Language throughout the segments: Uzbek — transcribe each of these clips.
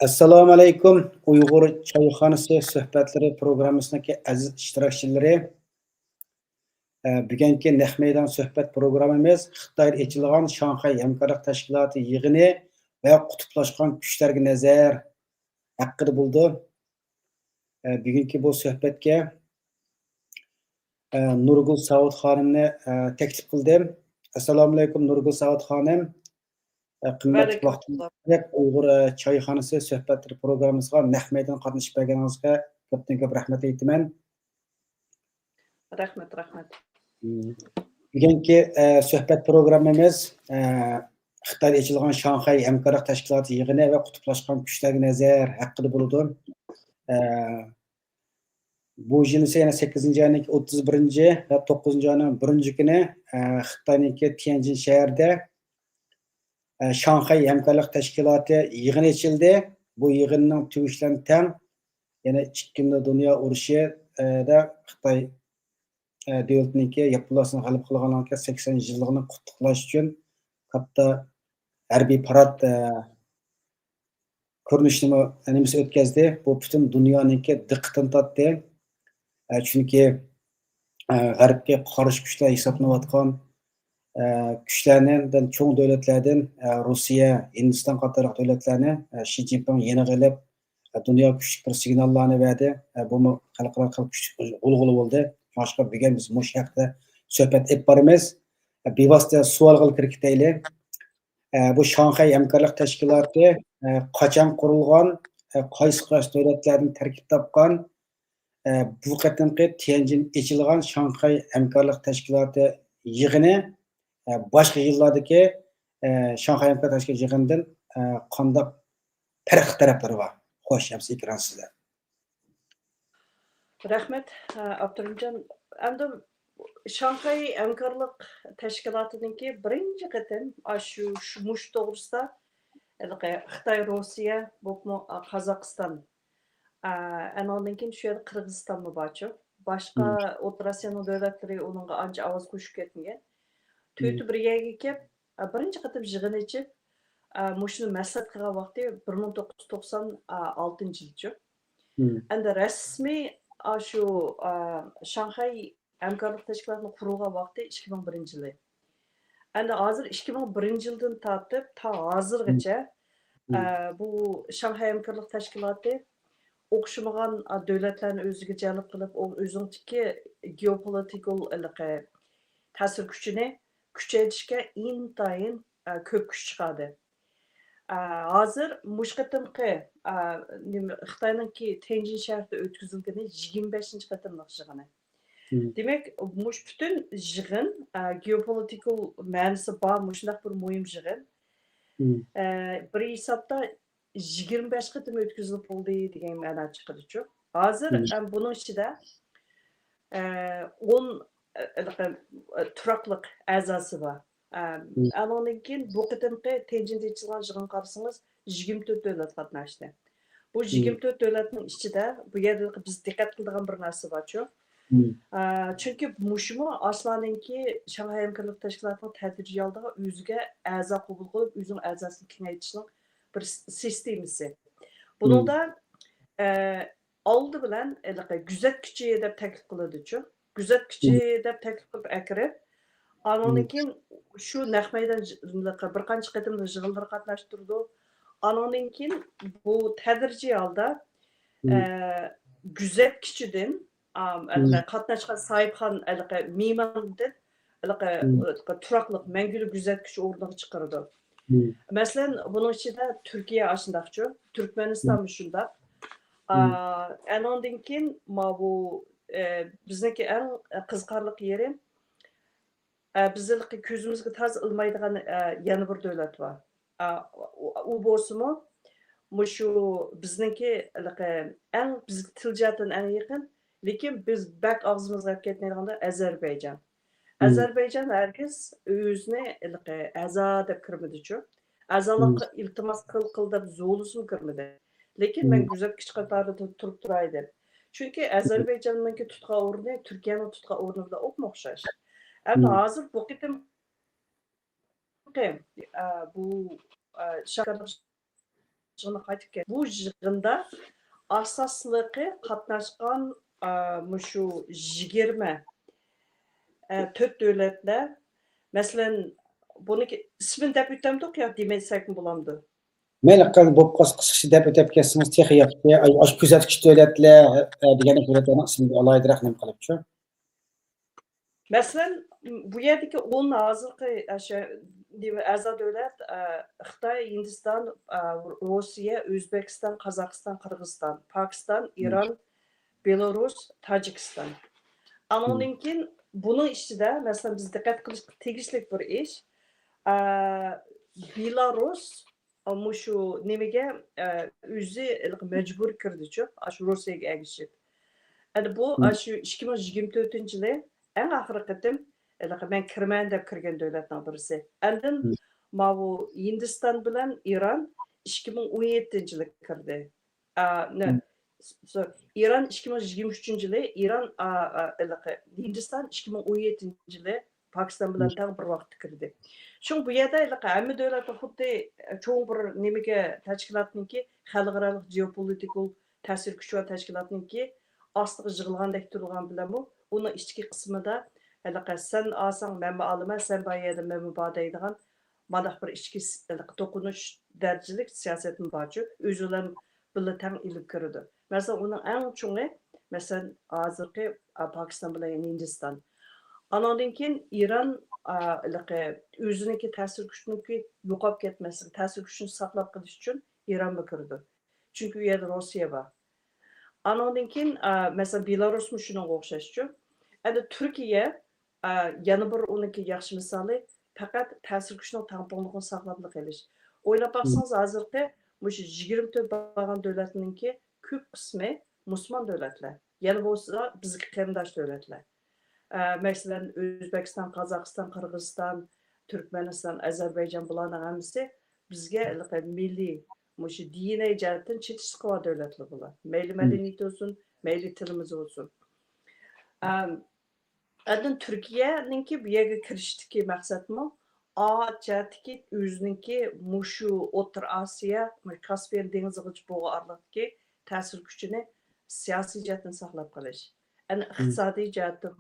Assalomu alaykum. Uyg'ur choyxonasi suhbatlari programmasining aziz ishtirokchilari. Bugungi naq maydon suhbat programmamiz Xitoyda ochilgan Shanxay hamkorlik tashkiloti yig'ini va qutblashgan kuchlarga nazar haqida bo'ldi. Bugungi bu suhbatga Nurgul Saud xonimni taklif qildim. Assalomu alaykum Nurgul Saud xonim. Qimmatli vaqtingizni Uyg'ur choyxonasi suhbatlari programmasiga naq maydon qatnashib berganingizga ko'pdan-ko'p rahmat aytaman. Rahmat. Bugungi suhbat programmamiz Xitoyda ochilgan Shanxay hamkorlik tashkiloti yig'ini va qutblashgan kuchlarga nazar haqida bo'ladi. Bu yil esa yana 8-oyning 31 va 9-oyning 1-kuni Xitoyning Tianjin shahrida Shanxay hamkorlik tashkiloti yig'ini ochildi. Bu yig'inning tugishidan tang yana Ikkinchi dunyo urushida Xitoy davlatiniki Yaponiyani g'alaba qilganiga 80-yilligini qutlash uchun katta harbiy parad ko'rinishini o'tkazdi. Bu butun dunyoniki diqqatini tortdi. Chunki g'arbga qarshi kuchlar hisoblanayotgan kuchlarning cho'ng davlatlardan Rossiya, Hindiston qator davlatlarni Shi Jinping yana g'ilib dunyo kuchli bir signallarni berdi. Bu xalqaro kuch g'ulg'uli bo'ldi. Boshqa bugun biz mush haqida suhbat olib boramiz. Bevosita savolga kiritaylik. Bu Shanxay hamkorlik tashkiloti qachon qurilgan, qaysi davlatlardan tarkib topgan, bu qatimqi Tianjin ochilgan Shanxay hamkorlik tashkiloti yig'ini boshqa yillardagi Shanxay hamkorlik tashkiloti yig'inidan qanday farqli taraflari bor? Xo'sh, hamsi ekran sizda. Rahmat, Abdurrahimjon. Endi Shanxay hamkorlik tashkilotiniki birinchi qatim shu mush to'g'risida Xitoy, Rossiya, Qozog'iston, anondan keyin shu yerda Qirg'izistonmi borchu. Boshqa O'rta Osiyoning davlatlari uningga ancha ovoz qo'shib ketmagan. To'yni bir yerga kelib, birinchi qatim yig'in ichib, mushuni maslahat qilgan vaqti 1996-yilchu. Endi rasmiy shu Shanxay hamkorlik tashkilotining qurilgan vaqti 2001-yil. Endi hozir 2001-yildan tortib ta hozirgacha bu Shanxay hamkorlik tashkiloti o'xshamagan davlatlarni o'ziga jalb qilib, o'zining geopolitik ta'sir kuchini kuchaytirishga intayin ko'p kuch chiqadi. Hozir mush qatimqi Xitoyningki Tianjin shahrida o'tkazilgan 25-qatimliq yig'ini. Demak, mush butun yig'in geopolitik ma'nosi bor, mushundaq bir muhim yig'in. Bir hisobda 25 qatim o'tkazilib bo'ldi degan ma'no chiqadi-chu. Hozir buning ichida 10 turaqliq a'zosi bor. Anondan keyin bu qatimqi Tianjinda ochilgan yig'in qarasangiz 24 davlat qatnashdi. Bu 24 davlatning ichida bu yerda biz diqqat qiladigan bir narsa bor-chu. Chunki mushmi aslanınki Shanxay hamkorlik tashkilotining tadrijiy holda o'ziga a'zo qabul qilib, o'zining a'zosini kengaytirishning bir sistemasi. Buningda oldi bilan kuzatuvchi deb taklif qiladi-chu. Kuzatuvchi deb taklif qilib akirib, anondan keyin shu naq maydon bir qancha qatimli yig'inlar qatnashtirdi. Anondan keyin bu tadrijiy holda kuzatuvchidan qatnashgan sohibxon mehmondan turaqliq mangulik kuzatuvchi o'rniga chiqardi. Masalan, buning ichida Turkiya ashundaqchu, Turkmaniston shundaq. Anondan keyin bu bizniki eng qiziqarli yeri bizniki ko'zimizga toz ilmaydigan yana bir davlat bor. U bo'lsa-mu, shu bizniki eng bizga tiljihatdan eng yaqin, lekin biz bak og'zimizga ketmaydiganda Ozarbayjon. Ozarbayjon hargiz o'zini a'zo deb kirmadi-chu. A'zolikqa iltimos qil deb zo'lisini kirmadi. Lekin men kuzatuvchi qatorida turib turay deb. Chunki Ozarbayjonningki tutgan o'rni Turkiyaning tutgan o'rni bilan o'xshash. Endi hozir bu qitim bu yig'ini qaytib keldi. Bu yig'inda asosliqi qatnashgan shu 20 4 davlatlar, masalan, buni ismini deb o'tamdiq yo demasakmi bo'lamdi? Mayli qil bo'lib qolsa qisqacha deb o'tib ketsangiz texi yaxshi. Osh kuzatuvchi davlatlar degan davlatlarning ismini alohida nima qilibchi? Masalan, bu yerdagi 10 hozirgi o'sha a'zo davlat Xitoy, Hindiston, Rossiya, O'zbekiston, Qozog'iston, Qirg'iziston, Pokiston, Iran, Belarus, Tojikiston. Anondan keyin buning ichida masalan biz diqqat qilish tegishli bir ish Belarus shu nimaga o'zi majbur kirdi-chu, shu Rossiyaga ergashib. Bu shu 2024-yili eng oxirgi qatim men kirman deb kirgan davlatning birisi. Andin bu Hindiston bilan Iran 2017-yili kirdi. İran 2023-yili, İran Hindiston 2017-yili Pokiston bilan tang bir vaqtda kirdi. Shu bu yerda hamma davlatlar xuddi cho'ng bir nimaga tashkilotniki xalqaro geopolitik ta'sir kuchi va tashkilotniki ostiga yig'ilgandek turgan bilan bu uni ichki qismida sen olsang men olaman, sen boyada men bu deydigan mana bir ichki to'qinish darajalik siyosatni borchu o'zlar bilan tang ilib kirdi. Mesela onun en çoğu mesela hozirgi Pokiston bilan Hindiston. Anondan keyin İran o'ziniki ta'sir kuchniki yo'qolib ketmasin, ta'sir kuchini saqlab qolish uchun Ironga kirdi. Chunki u yerda Rossiya bor. Anondan keyin mesela Belarusmi shunga o'xshashchu. Endi Turkiya yana bir uniki yaxshi misoli faqat ta'sir kuchini tangponligini saqlab qolish. O'ylab baksangiz hozirgi mush 24 bo'lgan davlatninki ko'p qismi Müslüman davlatlar. Yani bo'lsa bizga qarindosh davlatlar. Masalan, O'zbekiston, Qozog'iston, Qirg'iziston, Turkmaniston, Ozarbayjon bularning hammasi bizga milliy shu diniy jihatdan chetishgan davlatlar bular. Mayli madaniyat olsun, mayli tilimiz olsun. Adın Turkiyaninki bu yerga kirishdagi maqsadmi jihatdagi o'ziniki mushu O'rta Osiyo, Kaspiyan dengiziga bo'g'arlikki ta'sir kuchini siyosiy jihatdan saqlab qolish. Ana iqtisodiy jihatdan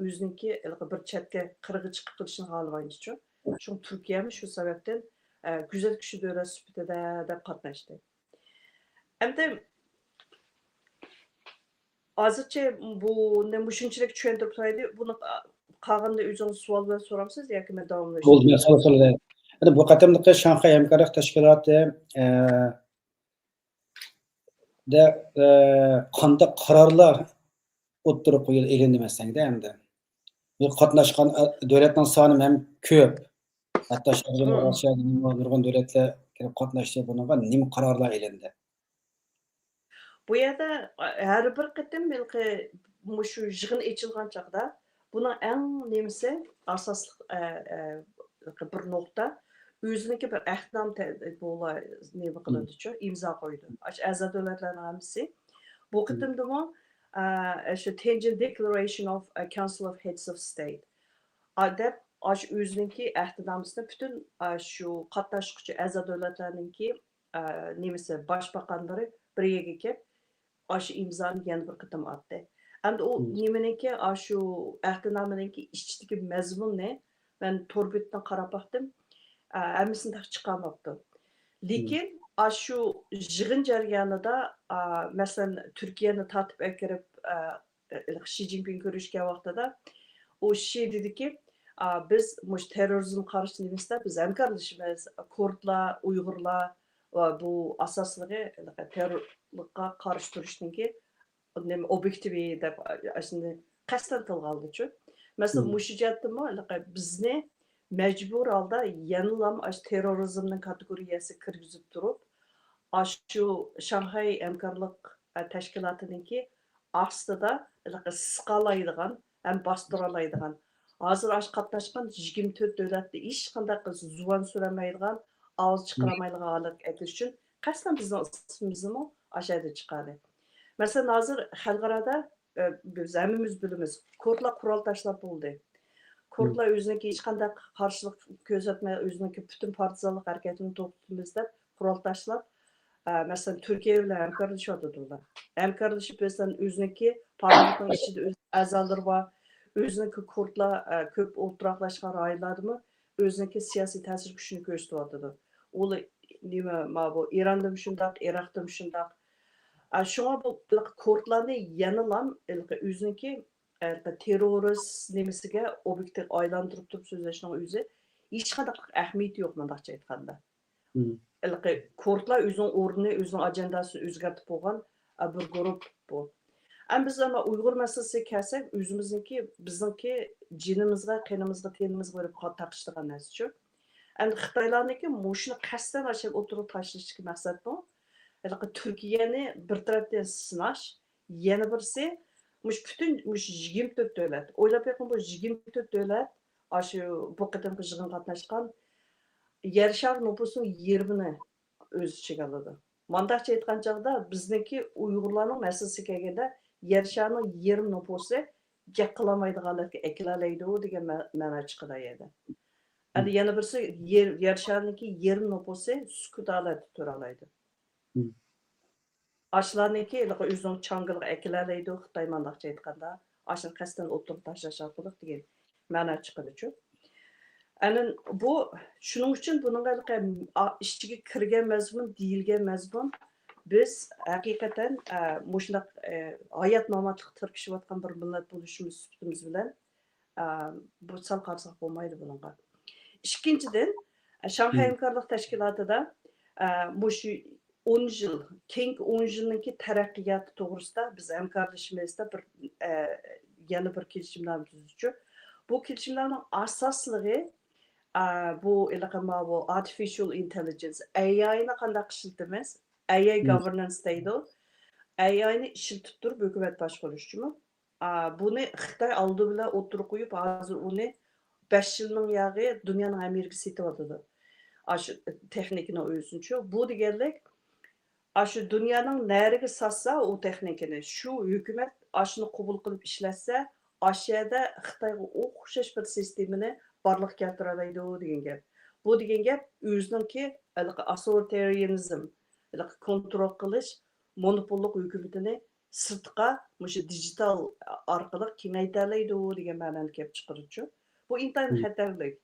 o'ziniki bir chetga qirg'i chiqib qilishni xohlagan uchun. Shu Turkiya shu sababdan kuzatuvchi davlat sifatida deb qatnashdi. Endi hozircha buni shunchalik tushuntirib qo'yaylik. Buni qolganda o'zingiz savol bilan so'ramsiz yoki men davomlashtiraymi? Bo'ldi, men savol. Endi bu qatimliqi Shanxay hamkorlik tashkiloti da qanday qarorlar o'ttirib qo'yilgan demasangda endi. Bu qatnashgan davlatning soni ham ko'p. Hatto Sharqiy Osiyoda nurg'un davlatlar kirib qatnashdi. Bunga nima qarorlar ilindi? Bu yerda har bir qatim shu yig'in ochilgan chaqda buning eng nimasi asosli bir nuqta o'ziniki bir ahdnoma nima qiladi-chu, imzo qo'ydi. A'zo davlatlarning hammasi bu qatimdami shu Tianjin Declaration of Council of Heads of State deb o'ziniki ahdnomasini butun shu qatnashuvchi a'zo davlatlarninki nimasi boshbaqanlari bir yerga kelib shu imzoni yana bir qatim atdi. Endi u nimaniki shu ahdnomaniki ichidagi mazmunni men to'rbitdan qarab baqdim. Hammasini chiqarmabdi. Lekin shu yig'in jarayonida masalan Turkiyani tatib akirib Xi Jinping ko'rishgan vaqtida u Xi dediki biz terrorizm qarshi nimada biz hamkorlashamiz. Kurdlar, Uyg'urlar bu asosligi terrorlikqa qarshi turishniki obyektiv deb shuni qasdan tilga oldi-chu. Masalan, mushu jihatdami bizni majbur holda yanılam terrorizmning kategoriyasi kirgizib turib, shu Shanxay hamkorlik tashkilotiniki ostida siqalaydigan ham bostiralaydigan. Hozir qatnashgan 24 davlatda hech qanday zuvan so'ramaydigan, ovoz chiqaramaydigan holat aytish uchun qasdan bizning ismimizni ashada chiqadi. Masalan, hozir xalqarada biz hammamiz bilamiz, kurdlar qurol tashlab bo'ldi. Kurdlar o'ziniki hech qanday qarshilik ko'rsatmay o'ziniki butun partizanlik harakatini to'xtatamiz deb quroltashlab, masalan, Turkiya bilan hamkorlashyapti ular. Hamkorlashib, masalan, o'ziniki parlamentning ichida o'z a'zolari bor, o'ziniki kurdlar ko'p o'tiraqlashgan rayonlardami o'ziniki siyosiy ta'sir kuchini ko'rsatyapti. Ular nima bu Ironda shundoq, Iroqda shundoq. Shunga bu kurdlarni yanalam o'ziniki terrorist nimasiga obyektiv aylantirib turib so'zlashning o'zi hech qanday ahamiyati yo'q, mundaqcha aytganda. Kurdlar o'zining o'rnini, o'zining ajandasini o'zgartirib qo'ygan bir guruh bu. Biz ama Uyg'ur masalasiga kelsak, bizniki jinimizga, qinimizga, tenimizga bo'lib taqishtirgan narsa-ku. Xitoylarniki mushuni qasddan ashib o'tirib tashlashga maqsad bu. Turkiyani bir tarafdan sinash, yana birisi bütün 24 davlat. O'ylab beqing bu 24 davlat shu bu qatamqi yig'in qatnashgan yer shari nüfusunun 20'ni öz ichiga oladi. Mandaqcha aytgan chog'da bizniki Uyg'urlarning masalasiga kelganda yer sharining yarım nüfusi gap qilolmaydiganlarga ekilalaydi degan ma'no chiqadi edi. Yana birisi yer shariniki yarım nüfusi sukut holati turalaydi. Ashlarniki o'zining changiliga ekilalaydi, Xitoy mandaqcha aytganda, ashni qasddan o'tirib tashlash orqali degan ma'no chiqadi-ku. Bu shuning uchun buning ichiga kirgan mazmun, deyilgan mazmun biz haqiqatan mushundaq hayot nomatlik tirkishayotgan bir millat bo'lishimiz suhbatimiz bilan bu sal qarsak bo'lmaydi buningga. Ikkinchidan, Shanxay hamkorlik tashkilotida shu 10 yil, keyingi 10 yilniki taraqqiyoti to'g'risida biz hamkorlashishimizda bir yana bir kelishimlar tuzuvchi. Bu kelishimlarning asosligi bu bu artificial intelligence, AI'ni qanday ishlatamiz? AI governance deydi. AI'ni ishlatib turib hukumat boshqarishchimi? Buni Xitoy oldi bilan o'tirib qo'yib, hozir uni 5 yilning yog'i dunyoning Amerikasi setyapti. Shu texnikani o'zincha. Bu deganlik shu dunyoning nariga satsa u texnikani, shu hukumat shuni qabul qilib ishlatsa, Oshiyada Xitoyga o'xshash bir sistemani barliq keltira oladi degan gap. Bu degan gap o'ziniki authoritarianism, kontrol qilish, monopollik hukumatini sirtqa mushu digital orqali kengaytira oladi degan ma'noni kelib chiqaruvchi. Bu intayin xatarlik.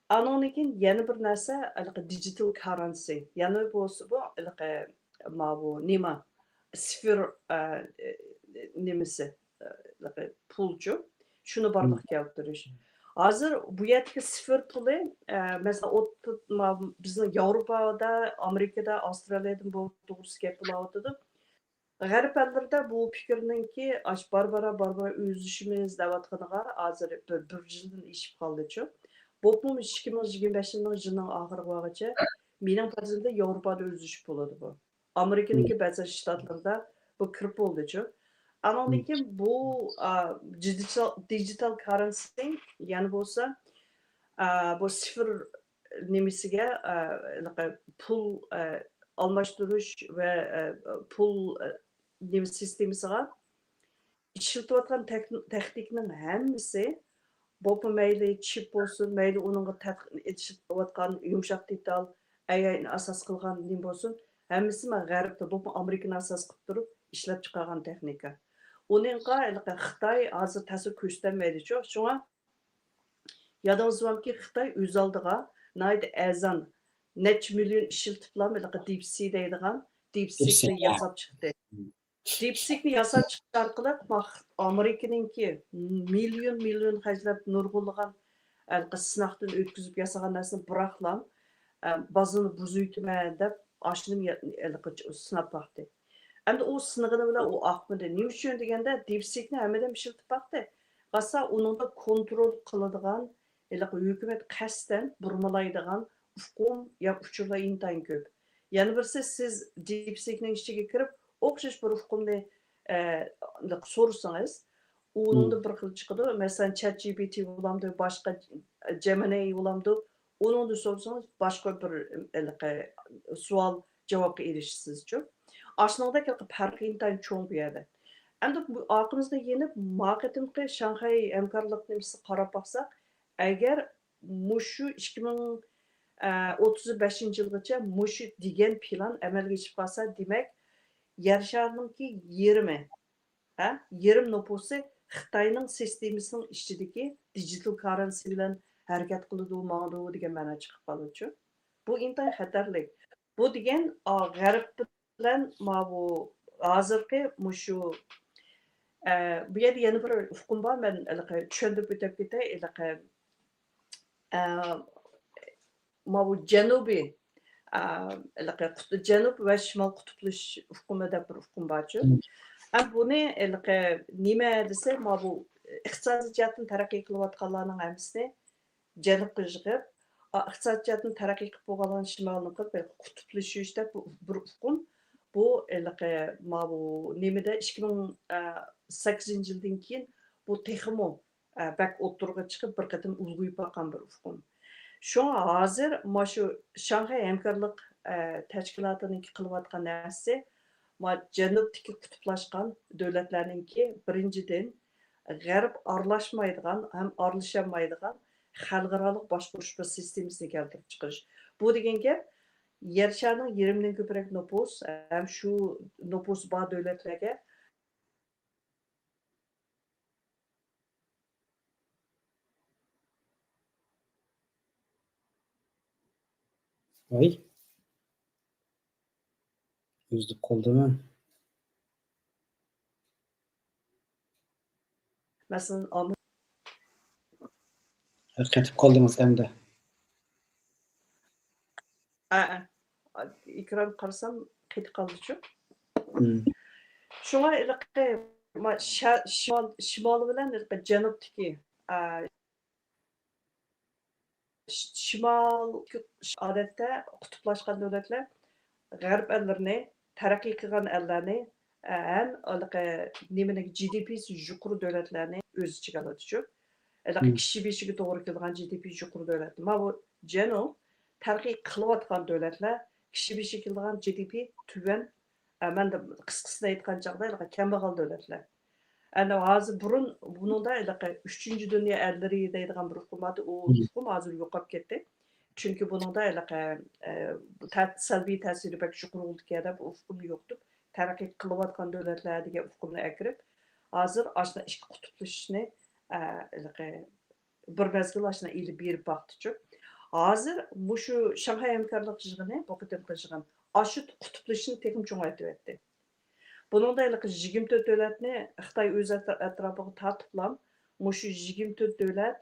Anonkin yana bir narsa digital currency. Yana bu nima sifir nimasi pulchu. Shuni barliq keltirish. Hozir bu yerdagi sifir puli masalan bizning Yevropada, Amerikada, Avstraliyada bu to'g'risi gap bo'layotdi. G'arb ellarda bu fikrninki barbara o'zishimiz davatqaniga hozir bir yildan ishib qoldi-chu. Bu 2025 yilning oxirigacha mening farzandim Yevropada o'zish bo'ladi bu. Amerikaniki ba'zi shtatlarda bu kirib bo'ldi-chu. Lekin bu digital currency yani bo'lsa bu sifir nimasiga pul almashtirish va pul sistemasiga ishlatayotgan texnikning hammasi bu mayli chip bo'lsin, mayli uningga ishlatayotgan yumshoq detal, AI'ni asos qilgan nim bo'lsin, hammasi g'arbda bu Amerikani asos qilib turib ishlab chiqargan texnika. Uningga Xitoy hozir ta'sir ko'rsatmaydi-chu. Shunga yodingizga Xitoy o'z oldiga naydi azon necha million ishlatiblar DeepSeek deydigan DeepSeekni yasab chiqdi. DeepSeekni yasab chiqish orqali Amerikaninki million xajlab nurg'unlagan sinoqdan o'tkazib yasagan narsani biroqlam bazını buzuytma deb ashuni sinab baqdi. Endi u sinig'ini bilan u oqmidi. Nima uchun deganda DeepSeekni hammadan ishlatib baqdi. Qasa uningda kontrol qiladigan hukumat qasddan burmalaydigan uqum yo uchurlar intayin ko'p. Yana birisi siz DeepSeekning ichiga kirib o'xshash bir uqumni so'rasangiz, uningda bir xil chiqadi. Masalan, ChatGPT bo'lamdi, boshqa Gemini bo'lamdi. Uningda so'rasangiz boshqa bir savol javobga erishasiz-ku. Aslında farkı intayin çoğun bir yerde. Endi aklımızda yenip maqetimki Şanghay hamkorlik nimasi qarab baqsak, agar mushu 2000 35 yılgacha mushu degan plan amalga oshib qolsa, demak, yer sharininki yarmi, yarim nupusi Xitoyning sistemasining ichidagi digital currency bilan harakat qiladi, ma'nodu degan ma'no chiqib qoluvchi. Bu intayin xatarli. Bu degan g'arb bilan bu hozirgi mushu bu yerda yana bir hukm bor, men tushuntirib o'tib ketay. Bu janubiy janub va shimol qutblish hukmi deb bir hukm borchu. Buni nima desa, bu iqtisodiy jihatdan taraqqiy qilayotganlarning hammasini janubga yig'ib, iqtisodiy jihatdan taraqqiy qilib bo'lgan shimolni qilib qutblashish deb bir hukm. Bu nimada 2008 yildan keyin bu texmo bak o'ttirga chiqib bir qatim ulg'ayib qolgan bir hukm. Şoňa hazır şu Şanghai hamkorlik tashkilotining qilayotgan narsasi janubdagi qutblaşgan davlatlarninki birinchidan g'arb aralashmaydigan ham aralashamaydigan xalqaro boshqarish bir sistemasini keltirib chiqarish. Bu degan gap yer sharining yarmidan ko'proq nüfus ham shu nüfus bor davlatlarga Voy. Uzib qoldimi? masalan Qaytib qoldingiz endi. ekran qarasam ketib qoldi-chu. Şoňa shimol bilan janubdagi shimol odatda qutblashgan davlatlar g'arb ellerini taraqqiy qilgan ellarni ham nimani GDP'si yuqori davlatlarni o'z ichiga oladi-chu. Kishi beshiga to'g'ri kelgan GDP yuqori davlatlar. Bu janub taraqqiy qilayotgan davlatlar kishi beshiga kelgan GDP tuban, menda qisqasida aytgan chog'da kambag'al davlatlar. Hozir burun buningda 3-chi dunyo ellari deydigan bir hukumat u hukum hozir yo'qolib ketdi. Chunki buningda salbiy ta'siri bak yuqori bo'ldi-da, bu hukum yo'qdi. Taraqqiy qilayotgan davlatlar degan hukumni akirib, hozir ashna ikki qutublashishni bir mezgil ashna ilib berib baqdi-chu. Hozir bu shu Shanghai hamkorlik yig'ini, bu qitimqi yig'in aşı qutblashishni tekim cho'ngaytib etdi. Buningda 24 davlatni Xitoy o'z atrofiga tortiblam, mushu 24 davlat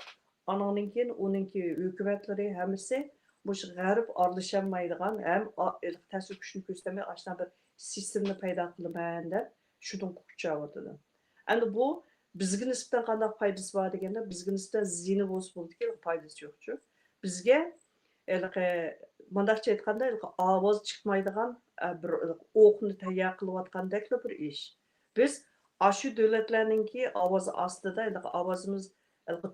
anandan keyin uningki hukumatlari hammasi mush g'arb aralashamaydigan ham ta'sir kuchini ko'rsatmay ashna bir sistemni paydo qilaman deb shundan kuchayotdi. Endi bu bizga nisbatan qanday foydasi bor deganda, bizga nisbatan ziyni bo'lsa bo'ldi-ki, foydasi yo'q-chu. Bizga mundaqcha aytganda ovoz chiqmaydigan bir o'qni tayyor qilayotgandek bir ish. Biz ashu davlatlarningki ovozi ostida ovozimiz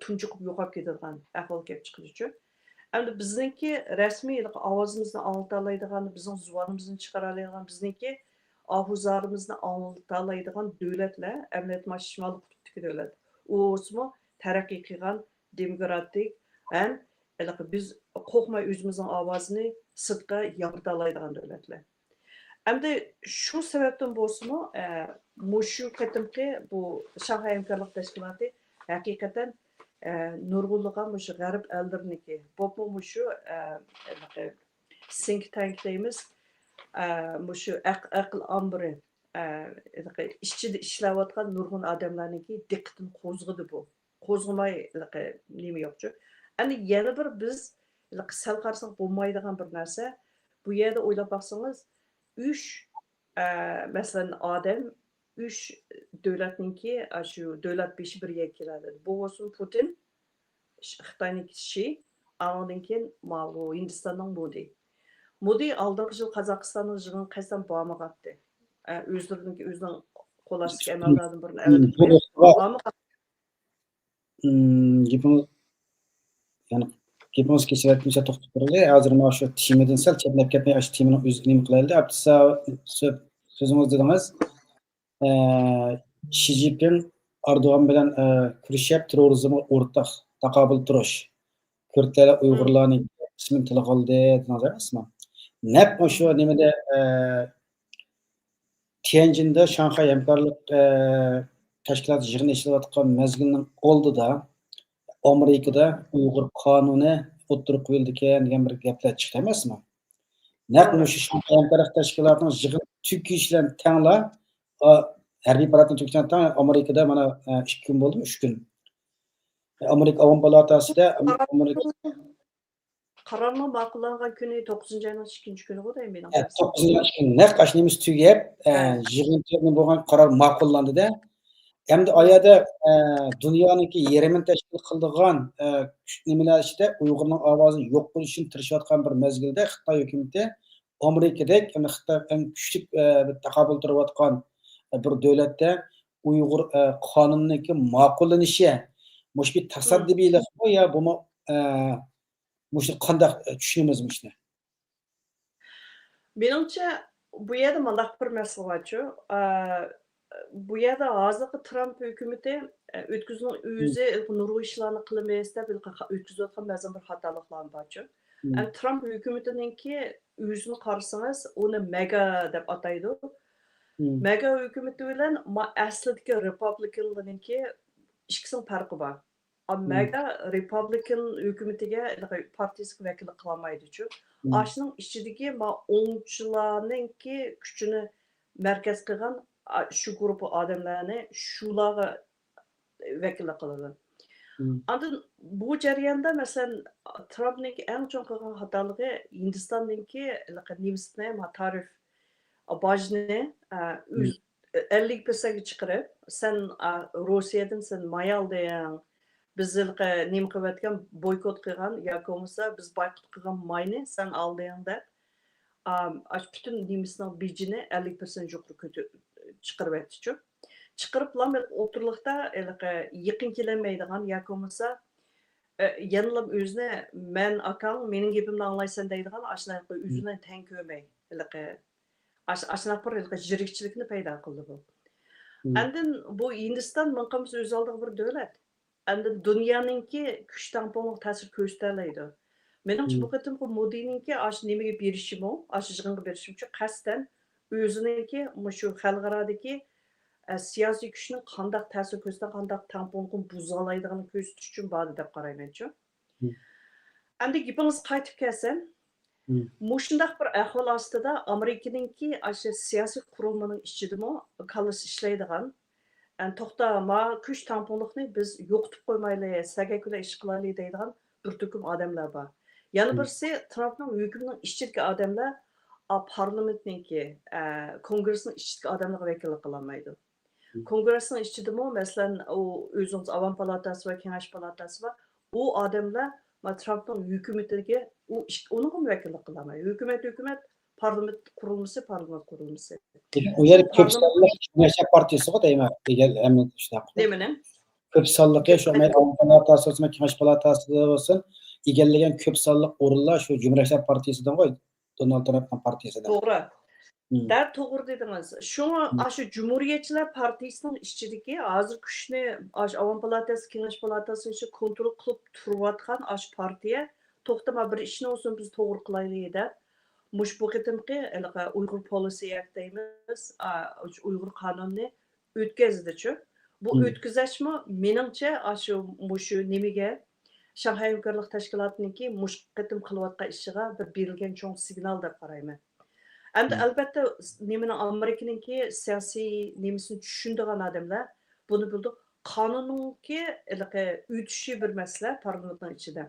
tunchiqib yo'qolib ketadigan ahvol kelib chiqdi-chu. Endi bizningki rasmiy ovozimizni anglata oladigan, bizning zuvonimizni chiqara oladigan, bizningki ohuzorimizni anglata oladigan davlatlar, amaliyot shimol qutbdagi davlat. O'smi taraqqiy qilgan demokratik ham biz qo'rqmay o'zimizning ovozini sirtqa yorita oladigan davlatlar. Endi shu sababdan bo'lsa-mu, mushu qatimki bu Shanghai hamkorlik tashkiloti haqiqatan nurg'unlagan mushu g'arb ellarniki, bu mushu think tank deymiz, mushu aql ombiri ichida ishlayotgan nurg'un odamlarniki diqqatini qo'zg'adi bu. Qo'zg'amay nima yo'qchu. Endi yana bir biz sal qarasak bo'lmaydigan bir narsa, bu yerda o'ylab baksangiz, 3 masalan odam 3 davlatninki shu davlat beshi birga keladi. Bu bo'lsin Putin, Xitoyniki Xi, andan keyin bu Hindistonning Modi. Modi oldingi yil Qozog'istonning yig'in qasam bormag'atdi. O'zining qo'l ostiga amallardan birini yani gapimiz kechiratguncha to'xtab turinglar. Hozir mana shu temadan sal chetlab ketmay, shu temani o'ziga nima qilaylik. So'zingiz dedingiz, Xi Jinping Erdo'g'an bilan kurashib terrorizmga o'rtaq taqobil turish. Kurdlar, Uyg'urlarning qismini tilga oldi dedingiz emasmi? Naq o'sha nimada Tianjinda Shanxay hamkorlik tashkiloti yig'ini ishlayotgan mezgilning oldida Amerikada Uyg'ur qonuni o'tirib qo'yildi degan bir gaplar chiqdi emasmi? Naq o'sha Shanxay hamkorlik tashkilotining yig'in tugish bilan tangla harbiy paradni tugish bilan Amerikada mana 2 kun bo'ldi, 3 kun. Amerika Avam palatasida Amerika qarorni ma'qullangan kuni 9-oyning 2-chi kuni bo'di mening. 9-chi kun naq ashnimiz tugab, yig'in bo'lgan qaror ma'qullandi-da. Endi oyada dunyoniki yerimini tashkil qildigan nimalar ichida Uyg'urning ovozi yo'q bo'lishini tirishayotgan bir mezgilda Xitoy hukumatı Amerikadek, Xitoy eng kuchli taqobil turayotgan bir davlatda Uyg'ur qonuniki ma'qullanishi mush bir tasaddibilik ya buni mushni qanday tushunamiz mushni? Menimcha bu yerda mundaq bir masala borchu. Bu yerda hozirgi Trump hukumati o'tkazgan o'zi nurg'un ishlarni qilmaysiz deb o'tkazayotgan ba'zan bir xatoliklar borchu. Trump hukumatiningki o'zini qarasangiz, uni MAGA deb ataydi. MAGA hukumati bilan aslidagi Republicanlarningki ikkisining farqi bor. MAGA Republican hukumatiga partiyasiga vakillik qilolmaydi-chu. Ashning ichidagi o'ngchilarningki kuchini markaz qilgan shu guruh odamlarni shularga vakillik qiladi. Ondan bu jarayonda masalan Trumpning eng chong qilgan xatoligi Hindistondagi nemisni tarif bojni 50% ga chiqarib, sen Rossiyadan sen mayalding, bizga nima qilayotgan boykot qilgan yoki bo'lmasa biz boykot qilgan mayni sen alding deb bütün nemisning bijini 50% yuqori chiqarib aytdi-chu. Chiqarib o'tirliqda yaqin kelmaydigan yoki bo'lmasa yanılab o'zini men akam mening gapimni anglaysan deydigan ashnaqa o'zini tang ko'rmay ashnaqa bir jirikchilikni paydo qildi bu. Endi bu Hindiston minqamiz o'z oldiga bir davlat. Endi dunyoninki kuch tamponlik ta'sir ko'rsatmaydi. Menimcha bu qatim bu Modininki ash nimaga berishimi, ash yig'inga berishim uchun qasdan o'zininki shu xalqarodagi siyosiy kuchning qanday ta'sir ko'rsatgan, qanday tamponlikni buzalaydiganini ko'rsatish uchun bor deb qarayman-chu. Endi gapingiz qaytib kelsa, mushundaq bir ahvol ostida Amerikaninki ash siyosiy qurilmaning ichidami kalis ishlaydigan to'xta ma kuch tamponlikni biz yo'qotib qo'ymaylik, sagakular ish qilaylik deydigan bir to'kum odamlar bor. Yana birisi Trumpning hukumatining ichidagi odamlar parlamentninki, kongressning ichidagi odamlarga vakillik qilolmaydi. Kongressning ichidami masalan o'zingiz Avam palatasi va Kengash palatasi va u odamlar Trumpning hukumatiga uning vakillik qilolmaydi. Hukumat parlament qurilmasi. U yer ko'p sonli Kengash partiyasiga deyman, degan hamma shunaqa. Demini? Ko'p sonli shu Avam palatasi va Kengash palatasi bo'lsin, egallagan ko'p sonli o'rinlar shu Cumhuriyet partiyasidan qo'y. Donald Trumpning partiyasidan. To'g'ri. Dar to'g'ri dedingiz. Shunga shu Cumhuriyetchilar partiyasining ichidagi hozir kuchni Avam palatasi, Kengash palatasi uchun kontrol qilib turayotgan partiya to'xtama bir ishni olsin biz to'g'ri qilaylik deb mush bu qitimqi Uyg'ur Policy Act deymiz, Uyg'ur qonunini o'tkazdi-chu. Bu o'tkazishmi meningcha shu nimaga Shanxay hamkorlik tashkilotininki mush qitim qilayotgan ishiga bir berilgan cho'ng signal deb qarayman. Endi albatta nimani Amerikaninki siyosiy nimasini tushunadigan odamlar buni bildi. Qonunninki o'tishi bir masala parlamentning ichida.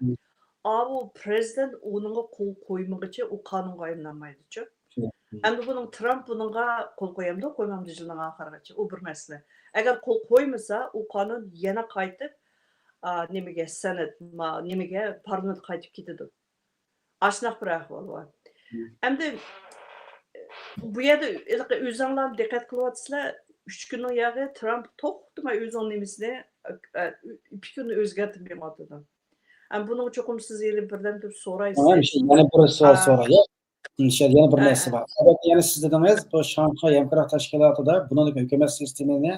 Bu prezident uningga qo'l qo'ymaguncha u qonunga aylanmaydi-chu. Endi buning Trump buningga qo'l qo'yamdi, qo'ymamdi yilning oxirigacha. U bir masala. Agar qo'l qo'ymasa, u qonun yana qaytib nimaga senat, nimaga parlament qaytib ketadi. Ashnaq bir ahvol bor. Endi bu yerda o'zinglar diqqat qilyapsizlar, 3 kunning yog'i Trump to'xtamay o'zining nimasini 2 kunni o'zgartirmayapti. Buning cho'qim siz yili birdan turib so'raysiz. Yana bir savol so'ray. Yana bir narsa bor. Yana siz dedingiz, bu Shanxay hamkorlik tashkilotida buning hukumat sistemini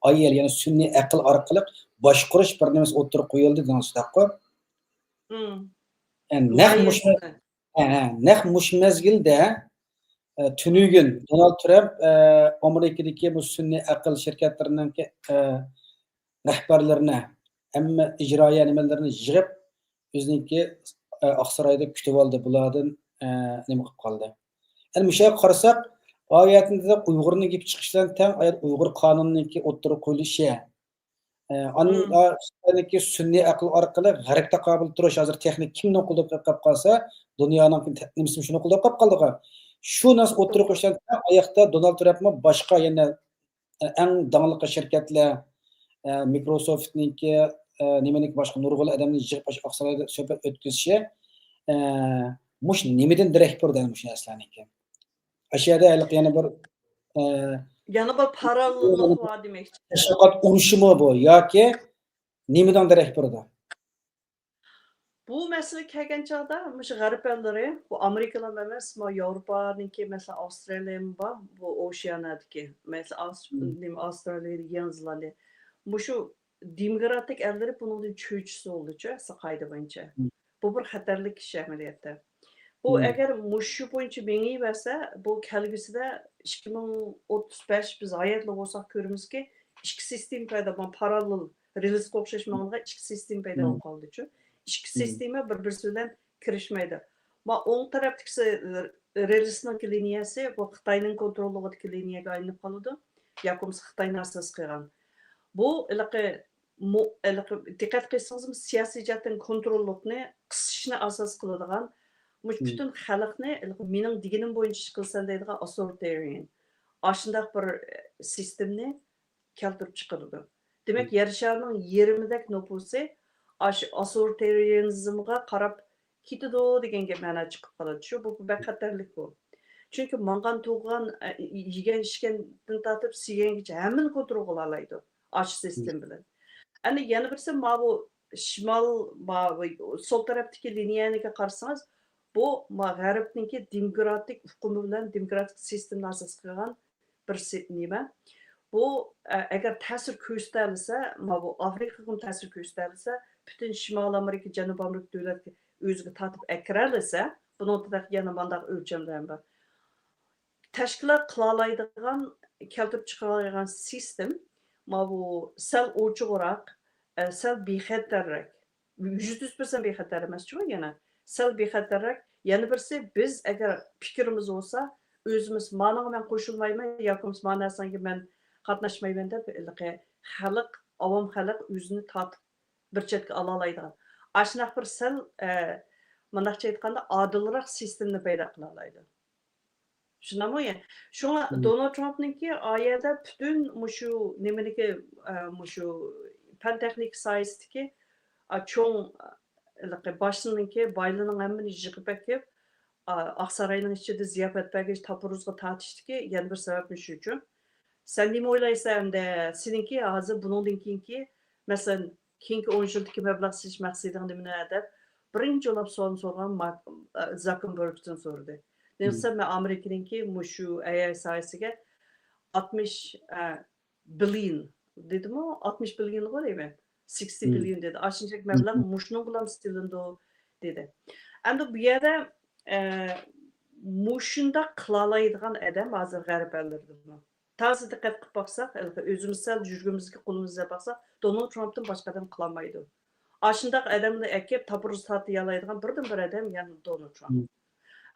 ayel, ya'ni sun'iy aql orqali boshqarish bir narsa o'tirib qo'yildi degan so'zda. Naq mush mush mezgilde tünügün Donald Trump Amerikadagi bu sun'iy aql şirketlerininki rahbarlarına hamma ijroiya nimalarini yig'ib o'ziniki Oqsaroyda kutib oldi. Bulardan nima qilib qoldi. Yani bu şeye qarasak, oyatında Uyg'urning gap chiqishidan tang Uyg'ur qonuniniki o'ttirib qo'yilishi. Anki sun'iy aql orqali g'arbga taqobil turish hozir texnik kimning qo'lida qolib qolsa, dunyoning nimasi shuni qo'lda qolib qoldi. Shu narsa o'ttirib qo'yishdan oyoqda Donald Trumpmi boshqa yana eng dangliq shirkatlar Microsoft'niki nimaniki boshqa nurg'ul odamni yig'ib Oqsaroyda suhbat o'tkazishi mush nimadan darak berdi mush narsalarniki. Ashyoda yana bir yana bir parallellik bor demoqchi. Tashviqot urushimi bu yoki nimadan darak berdi? Bu masala kelgan chog'da mush g'arb ellari, bu Amerikalar emas, Yevropaniki, masalan, Avstraliya bor, bu Oceanadagi, masalan, Avstraliya, Yangi Zelandiya. Shu demokratik ellari buningdan cho'chisi oldicha, saqaydi bo'yicha. Bu bir xatarlik ish amaliyotda. Bu agar mushu bo'yicha mengiversa, bu kelgusida 2035 biz hayotli bo'lsak ko'ramizki, ikki sistem paydo bo'lgan parallel relsga o'xshash ma'noda ikki sistem paydo bo'lib qoldi-chu. İkki sistema bir-birisi bilan kirishmaydi. Va o'ng tarafdagi relsning liniyasi bu Xitoyning kontrolidagi liniyaga aylanib qoladi. Yoki Xitoyni asos qilgan. Bu diqqat qilsangiz siyosiy jihatdan kontrollikni qisishni asos qiladigan butun xalqni mening deganim bo'yicha ish qilsan deydigan authoritarian. Ashundaq bir sistemni keltirib chiqaradi. Demak, yer sharining yerimidek nufusi authoritarianizmga qarab ketadi degan gap ma'no chiqib qoladi. Shu bu xatarlik bu. Chunki mangan tug'gan yegan ishgandan tortib siygangacha hammani kontrol qila oladi. Ash sistem bilan. Ana yana birisi bu shimol sol tarafdagi liniyaniga qarasangiz, bu g'arbniki demokratik hukmi bilan demokratik sistemni asos qilgan bir nima. Bu agar ta'sir ko'rsatilsa, bu Afrikaga ta'sir ko'rsatilsa, bütün Şimal Amerika, Janubiy Amerika davlatga o'ziga tortib akralasa, buningda yana bunday o'lchamlar bor. Tashkilot qila oladigan, keltirib chiqara oladigan sistem, bu sal ochiqroq, sal bexatarroq. 100% bexatar emas-ku yana. Sal bexatarroq. Yana birisi biz agar fikrimiz bo'lsa, o'zimiz ma'noga men qo'shilmayman yoki ma'no narsaga men qatnashmayman deb xalq, avom xalq o'zini tortib bir chetga ola oladigan. Ashunaq bir sal mundaqcha aytganda odilroq sistemni paydo qila oladi. Shunami? Shunga Donald Trumpniki oyada butun shu nimaniki shu fan texnik sohasidagi cho'ng boshninki boylining hammani yig'ib kelib Oqsaroyning ichida ziyofat bergach Tapuruzga tortishdiki yana bir sabab shu uchun. Sen nima o'ylaysan hamda seninki hozir buningdan keyingi masalan keyingi 10 yildagi mablag' silish maqsading nima deb birinchi bo'lib savol so'ragan Zuckerbergdan so'radi. Neyse men Amerikaninki shu AI sohasiga 60 billion dedimi? 60 billion qo'yaymi? 60 billion dedi. Aşınacak mablag' mushning bilan istilindi dedi. Endi bu yerda mushunda qila oladigan odam hozir g'arb ellarida. Ta'zi diqqat qilib baksak, o'zimiz sal yurgimizga qo'limizga baksak, Donald Trumpdan boshqa odam qila olmaydi. Ashundaq odamni akib tapuruz tortiy oladigan birdan-bir odam yana Donald Trump.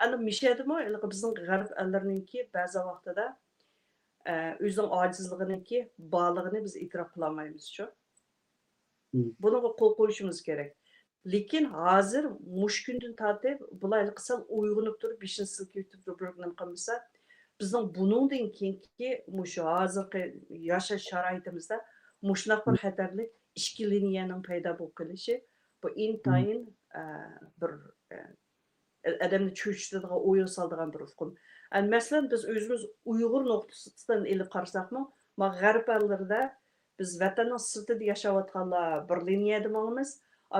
Endi mishadimi, bizning g'arb ellarininki ba'zi vaqtida o'zining ojizliginiki, borlig'ini biz e'tirof qila olmaymiz-ku. Buniga qo'l qo'yishimiz kerak. Lekin hozir mush kundan tortib bular qisal uyg'unib turib, beshini silkib turib nima qilmasa, bizning buningdan keyingi mush hozirgi yashash sharoitimizda mushunaq bir xatarlik ikki liniyaning paydo bo'lib qolishi bu intayin bir odamni cho'chitadigan, o'yin soladigan bir hukm. Masalan, biz o'zimiz Uyg'ur nuqtasidan elib qarasakmi, g'arb ellarida biz vatanning sirtida yashayotganlar bir liniyada bo'lamiz,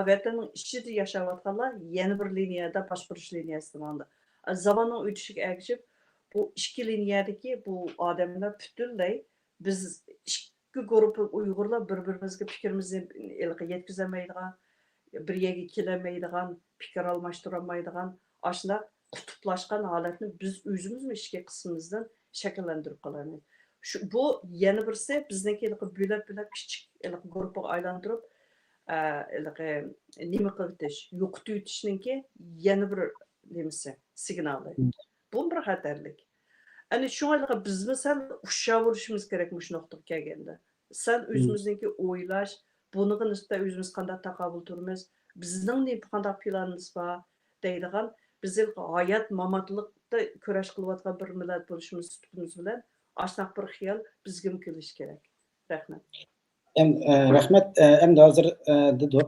vatanning ichida yashayotganlar yana bir liniyada boshqarish liniyasida bo'ladi. Zamonning o'tishiga ergashib bu ikki liniyadagi bu odamlar butunlay biz ikki guruh Uyg'urlar bir-birimizga fikrimizni yetkazolmaydigan bir yerga kelamaydigan, fikir almashtirolmaydigan, aşna qutuplaşqan holatni biz o'zimizmi ishki qismimizdan shakllantirib qolamiz. Bu yana birisi bizniki bo'lab kichik guruhga aylantirib, nima qilitish, yo'qitib o'tishningki yana bir nimasi, signali. Bu bir xatarlik. Ani shunga biz sal hushyor bo'lishimiz kerak mush nuqtaga kelganda. Sal o'zimizniki o'ylash, buniga nisbatan o'zimiz qanday taqobil turamiz, bizning ne qanday planimiz bor deydigan, biz hayot mamotlikda kurash qilayotgan bir millat bo'lishimiz bilan ashnaq bir xiyol bizga kelish kerak. Rahmat. Rahmat. Endi hozir dedi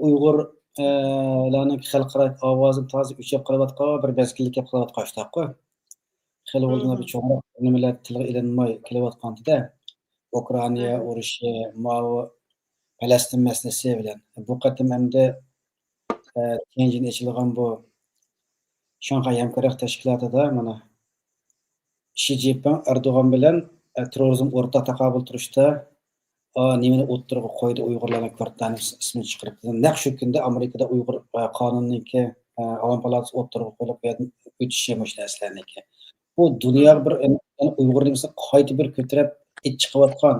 Uyg'urlarning xalqaro ovozini toza o'chib qolayotgan bir mezgillik gap qilayotgan ishda-ku. Xili o'zini bir cho'ngroq nimalar tilga ilinmay kelayotganda Ukraina urushi, Falastin masalasi bilan bu qatim hamda Tianjin ochilgan bu Shanxay hamkorlik tashkilotida mana Xi Jinping Erdo'g'an bilan terrorizm o'rta taqobil turishda nimani o'ttirib qo'ydi Uyg'urlarning kvartani ismini chiqarib. Naq shu kunda Amerikada Uyg'ur qonunniki Avam palatasi o'ttirib qo'yib o'tishi mush narsalarniki. Bu dunyo bir Uyg'urning qayta bir ko'tarib chiqayotgan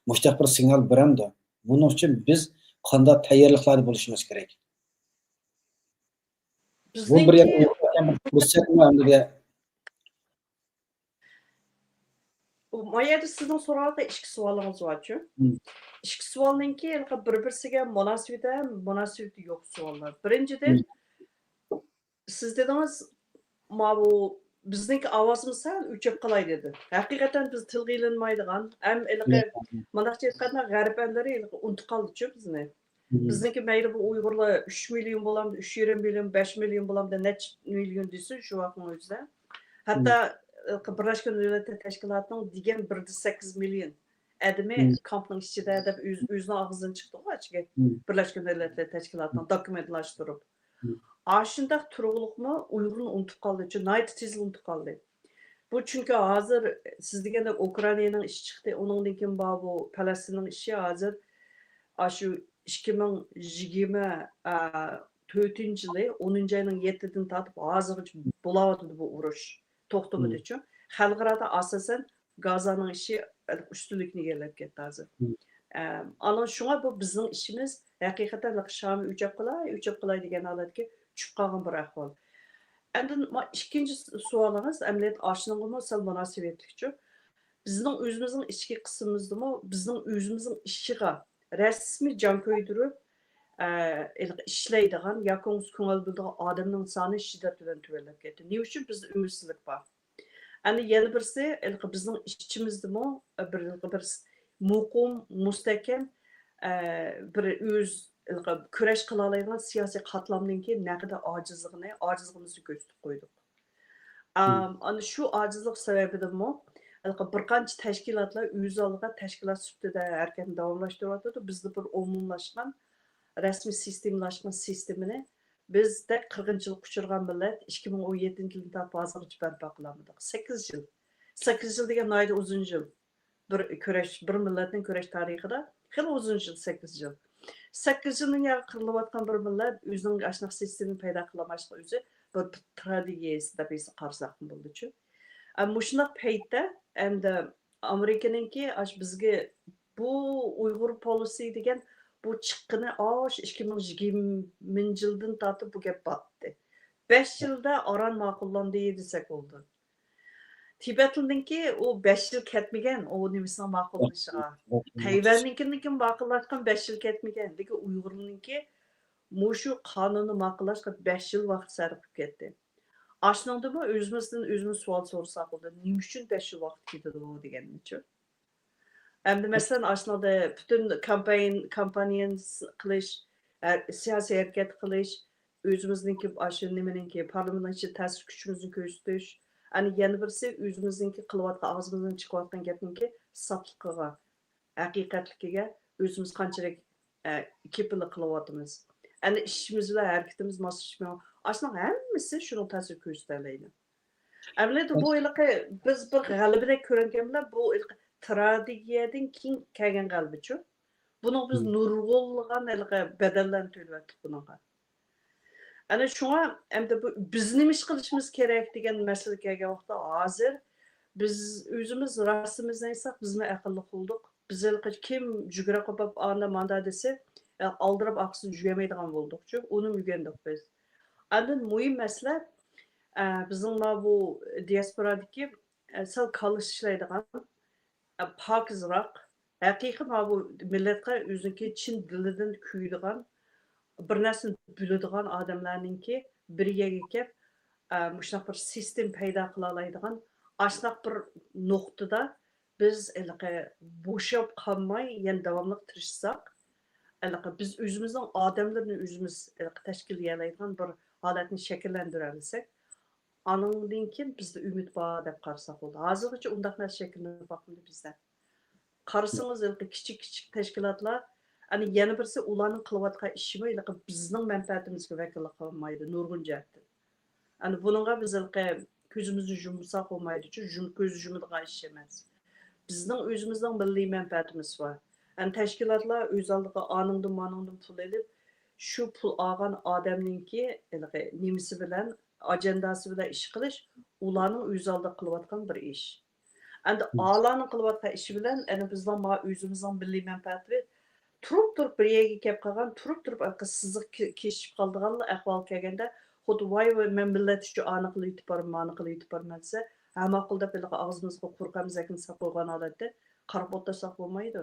mushtaq bir signal beradi. Buning uchun biz qanday tayyorliklarda bo'lishimiz kerak? Bu bir Mayada sizning so'rovga ikki savolingiz bor-ku. Ikki savolninki bir-birsiga munosabati yo'q savollar. Birinchidan siz dedingiz, bu bizniki ovozimiz sal o'chib qolay dedi. Haqiqatan biz tilga ilinmaydigan, ham mandaqcha aytganda g'arb ellari unutib qoldi-ku bizni. Bizniki mayli bu Uyg'urlar 3 million bo'lamdi, 3,5 million, 5 million bo'lamdi, necha million desa shu vaqtning o'zida. Hatto Birleşmiş Milletler Teşkilatı'nın degan 1,8 million adami kampning ichida deb o'zining og'zidan chiqdi ochga. Birleşmiş Milletler Teşkilatı'nın dokumentlashtirib. Aşındaq turug'liqmi Uyg'urni unutib qoldi, nayt tez unutib qoldi. Bu chunki hozir siz deganda Ukrainaning ishi chiqdi, uningdan keyin bu Falastinning ishi hozir shu 2024-yili 10-oyning 7-dan tortib hozirgacha bo'layotdi bu urush. To'xtamadi uchun xalqaro asosan Gazaning ishi ustunlikni egallab ketdi hozir. Ana shunga bu bizning ishimiz haqiqatan Shami o'chab qolay degan holatga tushib qolgan bir ahvol. Endi ikkinchi savolingiz amaliyot oshningmi sal munosabatlikchi. Bizning o'zimizning ichki qismimizdami bizning o'zimizning ishiga rasmiy jon qo'ydirib ishlaydigan yoki ko'ngil bildigan odamning soni shiddat bilan tuvallab ketdi. Ne uchun bizda umidsizlik bor? Ani yana birisi bizning ichimizdami bir muqim, mustahkam bir o'z kurash qila oladigan siyosiy qatlamninki naqada ojizligimizni ko'rsatib qo'ydik. Ana shu ojizlik sababidami bir qancha tashkilotlar o'z oldiga tashkilot sifatida harakatni davomlashtiryapti. Bizda bir umumlashgan rasmiy sistemlashgan sistemini bizda 40-yillik uchirgan millat 2017-yilda hozirgacha barpo qilamadik. 8 yil. 8 yil degan nayda uzun yil. Bir millatning kurash tarixida xil uzun yil 8 yil. 8 yilning qirilayotgan bir millat o'zining ashnaqa sistemini paydo qilmaslik o'zi bir strategiyasi deb qarasak bo'ldi-chi. Mushunaq paytda endi Amerikaningki bizga bu Uyg'ur policy degan bu chiqqini 2020-yildan tortib bu gap batdi. 5 yilda Oran ma'qullandi desak bo'ldi. Tibetninki o 5 yil ketmagan, o nimasini ma'qullashiga. Tayvanninki ma'qullashgan 5 yil ketmagan, lekin Uyg'urninki mushu qonunni ma'qullashga 5 yil vaqt sarf ketdi. Aslında o'zimizdan savol so'rasak bo'ldi. Nima uchun 5 yil vaqt ketadi degancha. Endi masalan aslında butun kampaniya qilish, siyosiy harakat qilish, o'zimizniki shu nimaninki parlament ichida ta'sir kuchimizni ko'rsatish, ani yana birisi o'zimizniki qilayotgan og'zimizdan chiqayotgan gapninki safligiga, haqiqatligiga o'zimiz qanchalik kepillik qilyapmiz. Ani ishimiz bilan harakatimiz moslashmay aslında hammasi shuni ta'sir ko'rsatadi. Amaliyotda bu biz bir g'alabadek ko'ringan bilan bu strategiyadan keyin kelgan g'alabachi. Bunu biz nurg'unlagan bedellarni to'layaptik bunga. Ana shunga endi bu biz nima ish qilishimiz kerak degan masala kelgan vaqtda hozir biz o'zimiz rostimizni aytsak bizmi aqlli qildik. Biz kim jugura qopib ana manda desa aldirib aqsi jugamaydigan bo'ldik. Çünkü uni o'rgandik biz. Andan muhim masala bizning bu diasporadagi sal qalish ishlaydigan pokizroq haqiqiy bu millatga o'ziniki chin dilidan kuydigan bir narsani biladigan odamlarninki bir yerga kelib shunaqa bir sistem paydo qila oladigan shunaqa bir nuqtada biz bo'shab qolmay yana davomli tirishsak biz o'zimizning odamlarni o'zimiz tashkillaydigan bir holatni shakllantira olsak anandan keyin bizda umid bor deb qarasak bo'ldi. Hozirgacha undaq narsa shakllanib boqmadi bizda. Qarasangiz kichik tashkilotlar ani yana birisi ularning qilayotgan ishimi bizning manfaatimizga vakillik qilmaydi nurg'un jihatdan. Ani buningga biz ko'zimizni yumsak bo'lmaydi, chunki ko'z yumadigan ish emas. Bizning o'zimizning milliy manfaatimiz bor. Ani tashkilotlar o'z oldiga aningdan maningdan pul olib, shu pul olgan odamninki nimasi bilan ajandasi bilan ish qilish ularning o'z oldida qilayotgan bir ish. Endi Allah'ın qilib işi bilan bizning o'zimizning milliy manfaati turib bir yerga kelib qolgan, turib siziq keshib qoldigan ahvol kelganda, xuddi voy men millat uchun aniq qilib yetib borman, aniq qilib yetib borman desa, hamma qilib og'zimizga qurqamiz ekan saqlab qo'ygan holatda qarab o'tirsak bo'lmaydi.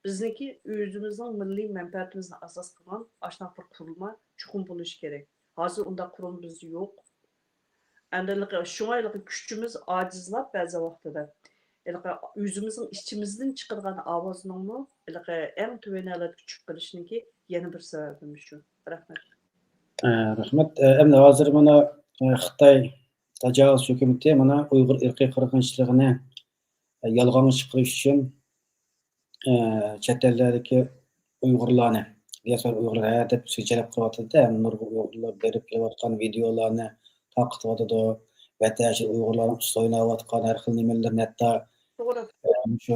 Bizniki o'zimizning milliy manfaatimizni asos qilgan shunaqa bir qurilma chuqur bo'lishi kerak. Hozir unda qurilma bizda yo'q. Endi shunga kuchimiz ojizlab ba'zi vaqtida o'zimizning ichimizdan chiqargan ovozning eng tuvanalab kuchib qilishniki yana bir sababimiz shu. Rahmat. Rahmat. Endi hozir mana Xitoy tajovuz hukumati mana Uyg'ur irqiy qirg'inchiligini yolg'onga chiqarish uchun chet eldagi Uyg'urlarni diaspora Uyg'urlar deb jalb qilyapti-da, nurg'un Uyg'urlar berib kelayotgan videolarni taqdiryotdi. Vatashi Uyg'urlarning ustida o'ynayotgan har xil nimalarni hatto To'g'ri. shu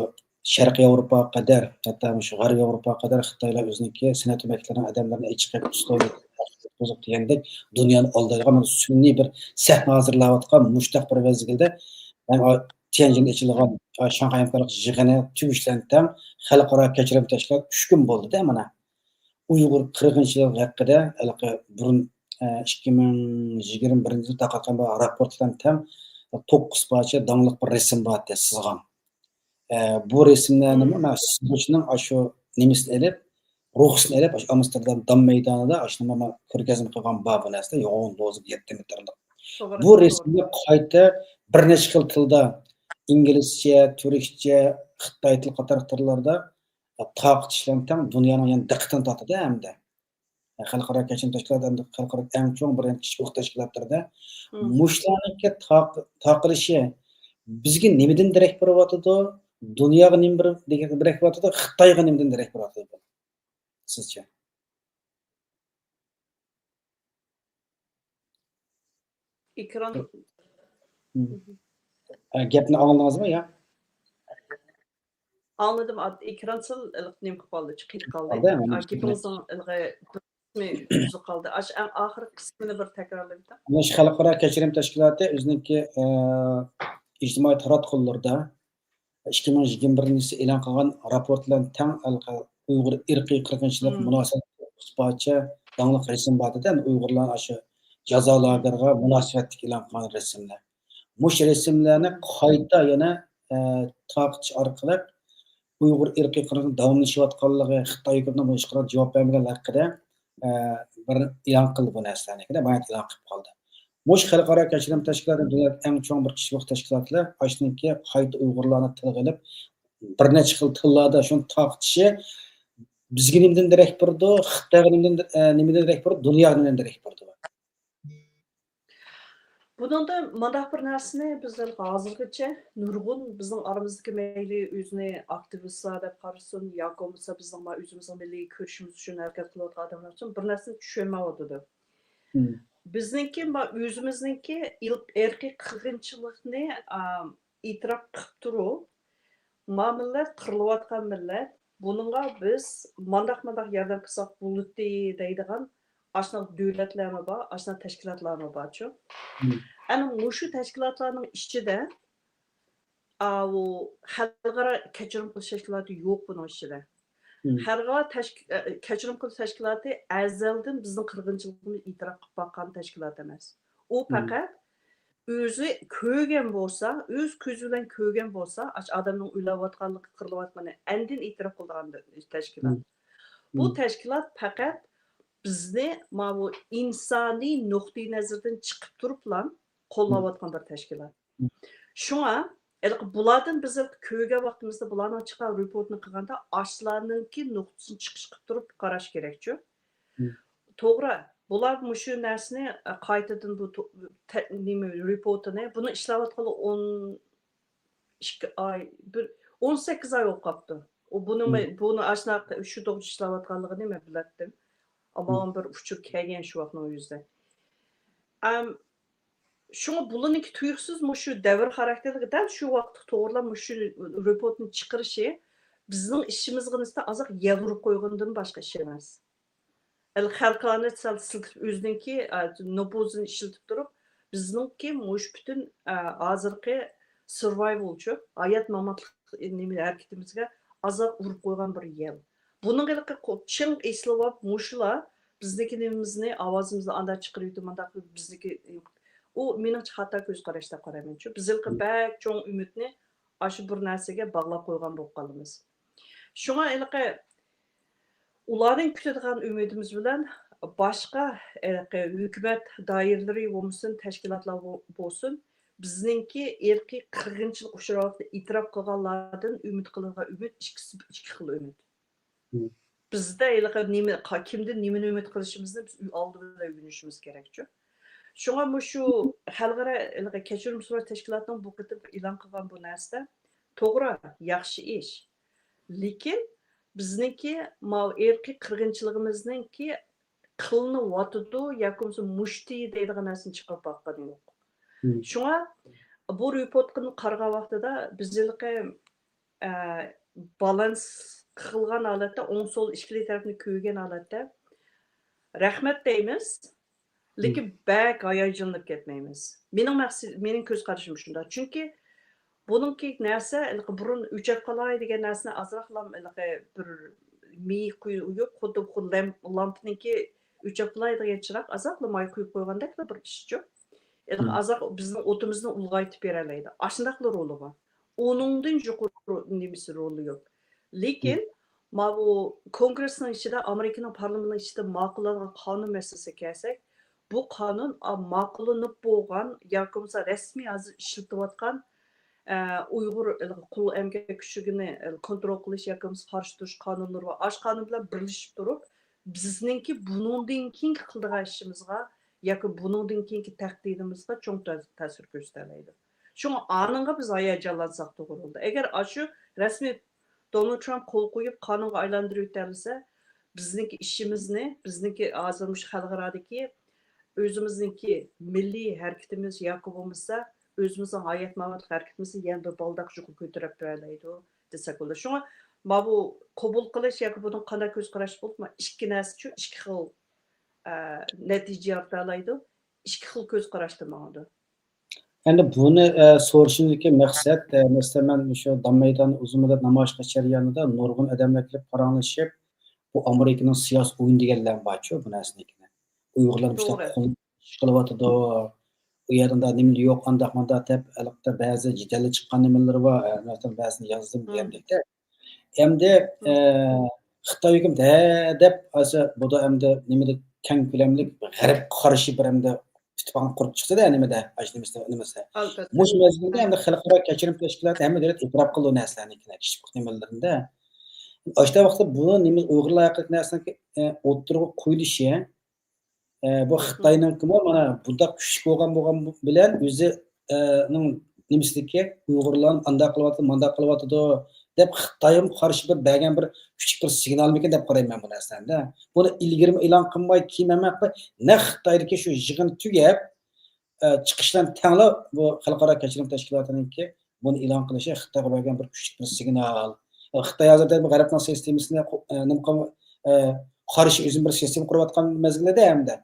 Sharqiy Yevropaga qadar, hatto shu G'arbiy Yevropaga qadar Xitoylar o'ziniki sinat hukumatlarining odamlarini ichqib ustida qo'zib degandek dunyoni oldiga sun'iy bir sahna hozirlayotgan mushtaq bir vaziyatda men Tianjin ichilgan Shanxay hamkorlik yig'ini tugishlandan xalqaro kechirim tashkilot 3 kun bo'ldi-da mana. Uyg'ur qirg'inchiligi haqida burun 2021-yilda tarqalgan raportdan 9 parcha dangliq bir rasm bor deb sızgan. Bu resimlarni mana sizning shu nemisni elib, ruhsini elib, Amsterdam dam maydonida mana ko'rgazma qilgan bor bu narsa yo'g'on dozi 7 metrlik. Bu resimga qayta bir necha xil tilda inglizcha, turkcha, xitoy til qator tillarda taqdishlantan dunyoning yana diqqatini tortadi hamda. Xalqaro kechirim tashkilotlari xalqaro eng chong bir kichik tashkilotlarda mushlarga taqilishi bizga nimadan darak beryapti? Dunyoga nima bir darak beryapti? Xitoyga nimadan darak beryapti? Sizcha? Ekran gapni angladingizmi yo? Anladım. Ekransal nima qoldi, chiqib qoldi. O'zi qoldi. Oxirgi qismini bir takrorlaydi. Mana shu xalqaro kechirim tashkiloti o'ziniki ijtimoiy taratqularda 2021-yilda e'lon qilgan raportlardan tang Uyg'ur irqiy qirg'inchilik munosabati isbotchi dangliq rasm borda Uyg'urlar shu jazo lageriga munosabatli e'lon qilgan rasmlar. Mush rasmlarni qayta yana taqdish orqali Uyg'ur irqiy qirg'inchilik davomlashayotganligi Xitoy hukumatining bu ishga javob bermagan haqida bir e'lon qildi bu narsalarni. Bayat e'lon qilib qoldi. Mush xalqaro kechirim tashkiloti dunyoda eng chong bir kishilik tashkilotlar ashniki qayta Uyg'urlarni tilga olib bir necha xil tillarda shuni taqdishi bizga nimadan darak berdi, Xitoyga nimadan darak berdi, dunyoga nimadan darak berdi. Buningda mandaq bir narsani biz hozirgacha nurg'un bizning oramizdagi mayli o'zini aktivistlar deb qarasin yoki bo'lmasa bizning o'zimizning milliy ko'rishimiz uchun harakat qilayotgan odamlar uchun bir narsani tushunmayotdi. Bizniki o'zimizniki irqiy qirg'inchilikni e'tirof qilib turib, millat qirilayotgan millat bununla biz mandaq yerdan qilsak bo'ladi deydigan aşna dövlətlərmi var, aşna təşkilatlarmı var şu. Ana mushu təşkilatlarning ichida o xalqaro kechirim qilish tashkiloti yo'q buning ichida. Xalqaro kechirim qilish tashkiloti azaldan bizning qirg'inchiligimizni e'tirof qilib boqqan tashkilot emas. U faqat o'zi ko'rgan bo'lsa, o'z ko'zi bilan ko'rgan bo'lsa, odamning o'layotganligi, qirilayotganini andin e'tirof qilgan tashkilot. Bu tashkilot faqat bizni bu insoniy nuqtai nazardan chiqib turiblan qo'llayotgan bir tashkilot. Shunga bulardan biz ko'rgan vaqtimizda bularning chiqqan reportni qilganda ashlarninki nuqtasini chiqish qilib turib qarash kerakchu. To'g'ri, bular shu narsani qaytadan bu reportini buni ishlayotgani 12 oy, 18 oy o'qibdi. Buni ashna shu to'g'ri ishlayotganligini men biladim. Ama bir uçur kelgen şu vaqtın o yüzden. Şuna bulanık tuyuksuz şu devir karakterli dal şu vaqt to'g'rilab şu reportni chiqarishi bizning ishimizga nisbatan azaq yavrup qo'ygandan boshqa ish emas. Xalqlarni siltib o'zininki nopozini ishlatib turib, bizningki bütün hozirgi survivalchi hayot mamatlik harakatimizga azaq urib qo'ygan bir yel. Bunun qiliqi çın eslab muşlar bizdeki nimimizni ovozimizni anda chiqirib manda bizdeki u mening xato ko'z qarashda qarayman. Shu bizilqi bak cho'ng umidni aşı bir narsaga bog'lab qo'ygan bo'lib qolamiz. Shunga ilqi ularning kutadigan umidimiz bilan boshqa hukumat doiralari bo'lsin, tashkilotlar bo'lsin, bizningki erkiy qirg'inchilik uchrog'ida e'tirof qilganlardan umid qilingan umid ikki xil umid. Bizde kimden nimeni ümit qilishimizni biz oldida o'rganishimiz kerakchu. Shunga shu xalqaro kechirim so'rash tashkilotining bu qitim e'lon qilgan bu narsa to'g'ri, yaxshi ish. Lekin bizniki erkiy qirg'inchiligimizningki qilinyotidi yoki mushti deydigan narsani chiqarib boqqani yo'q. Shunga bu reportni qargan vaqtida bizilqi balans qilgan holatda o'ng so'l ikkili tarafni ko'rgan holatda rahmat deymiz, lekin bak hayajonlanib ketmaymiz. Mening ko'z qarashim shunda. Chunki buningki narsa burun o'chib qolay degan narsani azroqlam bir mi qo'yib, xuddi lampniki o'chib qolay degan chiroq azroqla may qo'yib qo'ygandek bir ishchi. Azroq bizning o'timizni ulg'aytib beralaydi. Ashundaqli roli bor. Onundan yuqori nimasi roli yo'q. Lekin bu kongressning ichida, Amerikaning parlamentning ichida ma'qullangan qonun masalasiga kelsak, bu qonun ma'qullanib bo'lgan yoki bo'lmasa rasmiy hozir ishlatilayotgan Uyg'ur qul emgak kuchligini kontrol qilish yoki bo'lmasa qarshi turish qonunlari va ash qonun bilan birlashib turib, bizningki buningdan keyin qildigan ishimizga yoki buningdan keyingi taqdirimizga cho'ng ta'sir ko'rsatadi. Shunga anınga biz hayajonlansak to'g'ri bo'ldi. Agar shu rasmiy Donald Trump qo'l qo'yib qonunga aylantirib o'tsa, bizniki ishimizni, bizniki hozirmish xalqarodagi o'zimizniki milliy harakatimiz yoki bo'lmasa, o'zimizning hayot mamat harakatimizni yana bir baldaq yuqori ko'tarib beraydi desak bo'ladi. Shunga bu qabul qilish yoki buni qanday ko'z qarash bo'lsa, ikki narsa shu ikki xil natija oladi, ikki xil ko'z qarashda bo'ladi. Endi buni so'rashimdagi maqsad, masalan, o'sha Dam maydoni uzun muddat namoyish jarayonida nurg'un odamlar kelib paranglashib, bu Amerikaning siyosiy o'yin deganlar borchu bu narsanikini. Uyg'urlar işte qilyotidi, u yerda nima yo'q, qandaq deb albatta ba'zi jidalli chiqqan nimalar bor, masalan ba'zini yozdim degandekda. Endi Xitoy hukumat deb bu da endi nimada keng ko'lamli g'arb qarshi bir endi ittifoqni qurib chiqsa-da nimada, nimasi. Mush mezgilda endi xalqaro kechirim tashkiloti hamma davlat e'tirof qildi bu narsalarni kichik nimalarida. O'sha vaqtda bu nima Uyg'urlar haqida narsani o'tirib qo'yilishi, bu Xitoyning mana bunda kuchli bo'lgan bilan o'zining nimasidagi Uyg'urlarni qanday qilyapti, manda qilyapti deb Xitoyga qarshi bir bergan bir kichik bir signalmikan deb qarayman bu narsani. Buni ilgari e'lon qilmay kiymamoqda ne Xitoydagi shu yig'in tugab chiqishdan tanlab bu xalqaro kechirim tashkilotiningki buni e'lon qilishi Xitoyga bergan bir kichik bir signal. Xitoy hozirda bu g'arbning sistemasini qarshi o'zim bir sistema qurayotgan mezgilida hamda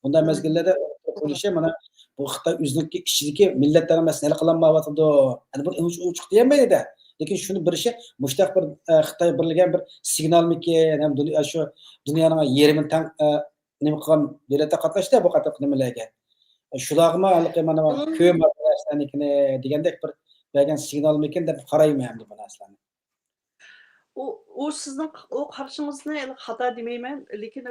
bunday mezgillarda qo'lishi mana bu Xitoy o'ziniki ichidagi millatlar masalani hal qilolmayotdi. Hani bu uchuq deyolmaydi. Lekin shuni bilishi mushtaq bir Xitoy birlagan bir signalmikan ham shu dunyoning yerimini tang nima qilgan davlatlar qatnashdi bu qator nimalarga. Shularga mana ko'p narsalarnikini degandek bir bergan signalmikan deb qarayman bu narsalarni. O sizning o qarashingizni xato demayman, lekin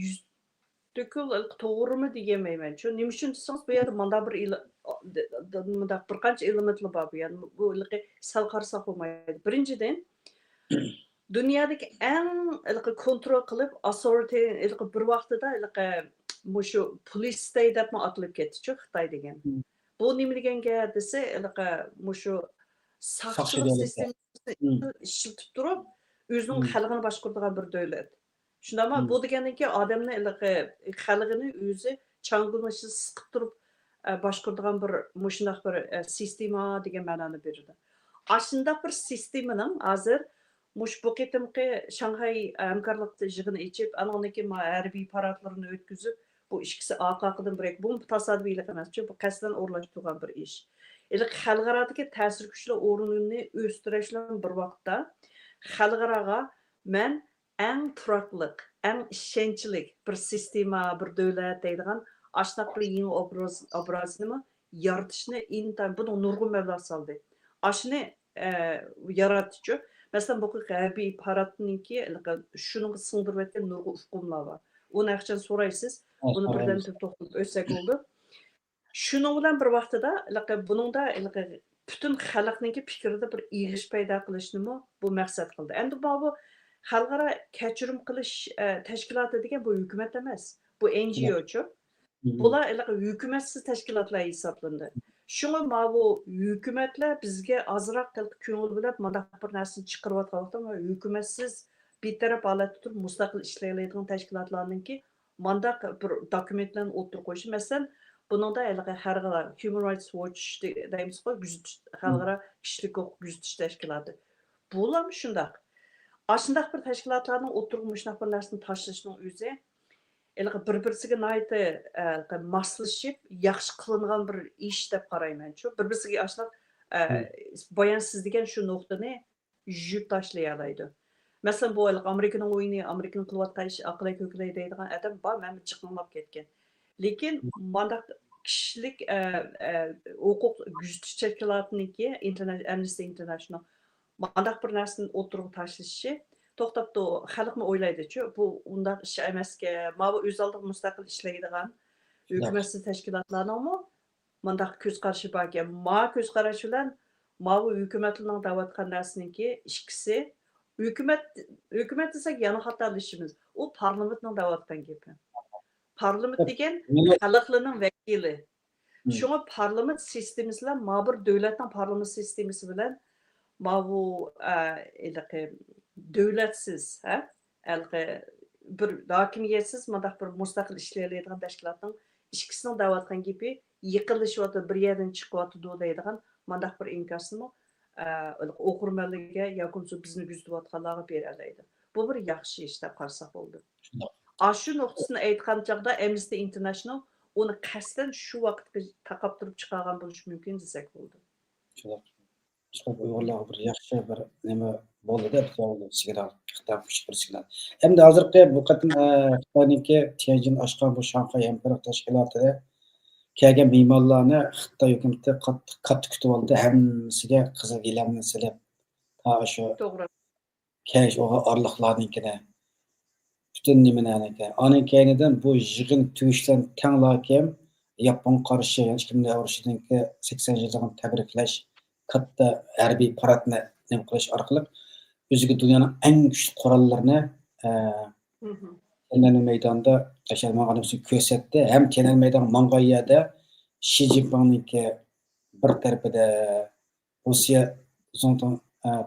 yüzdükül to'g'rimi demayman. Shu nima uchun desangiz bu yerda manda bir bir qancha elementlar bor bu yerda. Bu sal qarasak bo'lmaydi. Birinchidan dunyodagi eng kontrol qilib authority bir vaqtida shu police state deb atalib ketdi-ku Xitoy degan. Bu nima deganga desa, shu saqchilik sistemasini ishlatib turib, o'zining xalqini boshqaradigan bir davlat. Shundaymi? Bu deganiki odamni xalqini o'zi chang'inishi siqib turib boshqaradigan bir shunday bir sistema degan ma'noni beradi. Ashundaq bir sistemaning hozir bu qitimqi Shanghai hamkorlik yig'ini ichib, anoniki harbiy paradlarni o'tkazib, bu ikkisi aqaqdan birak. Bu tasodifiylik emas, bu qasddan o'rlashtirgan bir ish. Xalqaradagi ta'sir kuchli o'rnini o'stirishlar bir vaqtda xalqaraga men eng turaqliq, eng ishonchlik bir sistema, bir davlat deydigan ashnaq bir yangi obrazni yaratishni intan buni nurg'un mablag' soldi. Ashni yaratuvchi masalan bu harbiy paradniki shuni singdirib o'tgan nurg'un hukmlar bor. Uni haqida so'raysiz, buni birdan to'xtab o'tsak bo'ldi. Shuning bilan bir vaqtida buningda butun xalqning fikrida bir eg'ish paydo qilishni bu maqsad qildi. Endi bu xalqaro kechirim qilish tashkiloti degan bu hukumat emas. Bu NGO-chu. Bular hukumatsiz tashkilotlar hisoblandi. Shunga bu hukumatlar bizga ozroq ko'ngil bilan mana bir narsani chiqarayotgan vaqtda hukumatsiz betaraf holatda turib mustaqil ishlaydigan tashkilotlarningki mana bir dokumentlarni o'tirib qo'yishi. Masalan, buningda xalqaro Human Rights Watch deymiz, xalqaro kishilik huquq kuzatish tashkiloti. Bular shundaq. Ashundaq bir tashkilotlarning o'tirib shunaqa bir narsani tashlashning o'zi bir-birisiga moslashib yaxshi qilingan bir ish deb qarayman-chu. Bir-birisiga ashnaq bayansiz degan shu nuqtani yuzib tashlay oladi. Masalan, bu Amerikaning o'yini, Amerikaning qilayotgan ish aqlay ko'klay deydigan adam bor, men chiqmab ketgan. Lekin mana kishilik huquq kuzatish tashkilotiniki Amnesty International mana bir narsani o'tirib tashlashi to'xtabdi, xalqni o'ylaydi-chu, bu undaq ish emasga, mana o'z oldiga mustaqil ishlaydigan hukumatsiz tashkilotlarning mundaq ko'z qarashi bor ekan. Ma ko'z qarashi bilan mana hukumatlarning da'vatgan narsaniki ikkisi hukumat desak yana xatolashimiz. U parlamentning da'vatgan gapi. Parlament degan xalqlarning vakili. Shunga parlament sistemasi bilan mana bir davlatning parlament sistemasi bilan mana bu davlatsiz, bir hokimiyatsiz, mana bir mustaqil ishlaydigan tashkilotning ikkisining da'vatgan gapi yiqilishyapti, bir yerdan chiqyapti deydigan mana bir inkosni o'qirmanlarga yoki bizni kuzatayotganlarga beradi. Bu bir yaxshi ish deb qarasak bo'ldi. Shu nuqtasini aytgan chog'da Amnesty International uni qasddan shu vaqtga taqab turib chiqargan bo'lishi mumkin desak bo'ldi. Chiqib uyg'urlar bir yaxshi bir nima bo'ldi-da, signal, Xitoy bir signal. Endi hozirgi bu qatim Xitoyniki Tianjin ochgan bu Shanxay hamkorlik tashkilotida kelgan bemorlarni Xitoy hukumati qattiq kutib oldi. Hammasiga qizil gilamni silib, shu To'g'ri. kelish orliqlarnikida butun nimalarniki. Onun keyinidan bu yig'in tugishdan tanglarkim Yapon qarshi 2000-yildan 80-yildan tabriklash katta harbiy paradni nima qilish orqali o'ziga dunyoning eng kuchli qurollarini Tiananmen maydonida tashlamagan uchun ko'rsatdi. Ham Tiananmen maydon Mong'oliyada Shi Jinpingniki bir tarafida Rossiya Zontun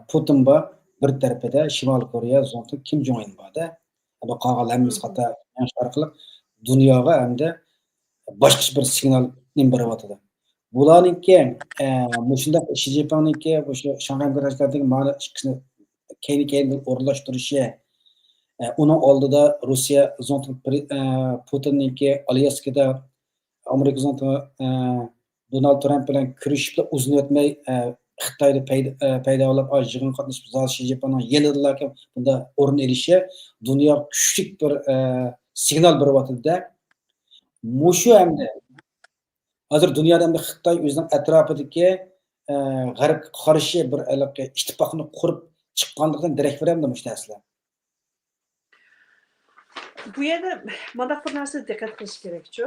Putin bor, bir tarafida Shimoliy Koreya Zontun Kim Jong Un borda. Bu qolganlarimiz xato orqali dunyoga hamda boshqa bir signal beryapti. Bularningki shunday Shi Jinpingniki o'sha Shanghay tashkilotining mana ikkisini keyin o'rinlashtirishi, uning oldida Rossiya Putinninki Alyaskada Amerika Donald Trump bilan kurashib uzun o'tmay Xitoyda paydo bo'lib yig'in qatnashib Shi Zinpinning yililarga bunda o'rin elishi dunyo kuchli bir signal beryapti-da. Mushu hamda hozir dunyoda hamda Xitoy o'zining atrofidagi g'arbga qarshi bir ittifoqni qurib chiqqanligidan darak beradi mush narsalar. Bu yerda mana bir narsa diqqat qilish kerak-ku.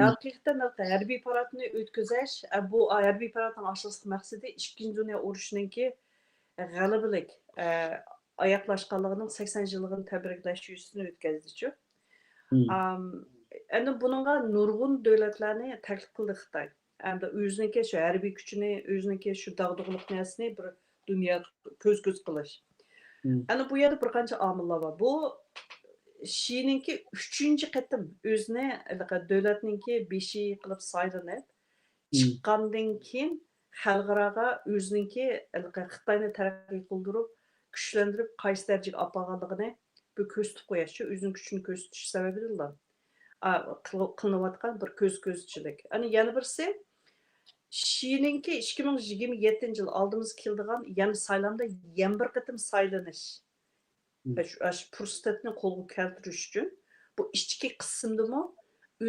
Haqiqatan harbiy paradni o'tkazish, bu harbiy paradning asosiy maqsadi Ikkinchi dunyo urushininki g'alabalik oyoqlashganligining 80 yilligini tabriklash yuzasidan o'tkazdi-ku. Endi buningga nurg'un davlatlarni taklif qildi Xitoy. Endi o'ziniki shu harbiy kuchini, o'ziniki shu dag'dug'liq narsani bir dunyo ko'z qilish. Endi bu yerda bir qancha omillar bor. Bu Shininki 3-chi qatim o'zini davlatninki beshi qilib saylanib chiqqandan keyin xalqaro o'ziniki Xitoyni taraqqiy qildirib, kuchlantirib, qaysi darajaga olib borganligini bu ko'rsatib qo'yish, o'zining kuchini ko'rsatish sababidir. Qilinayotgan bir ko'zchilik. Ana yana birisi Shininki 2027 yil oldimizga keladigan yana saylanda yana bir qatim saylanish. Şu fursatni qo'lga keltirish uchun bu ichki qismdami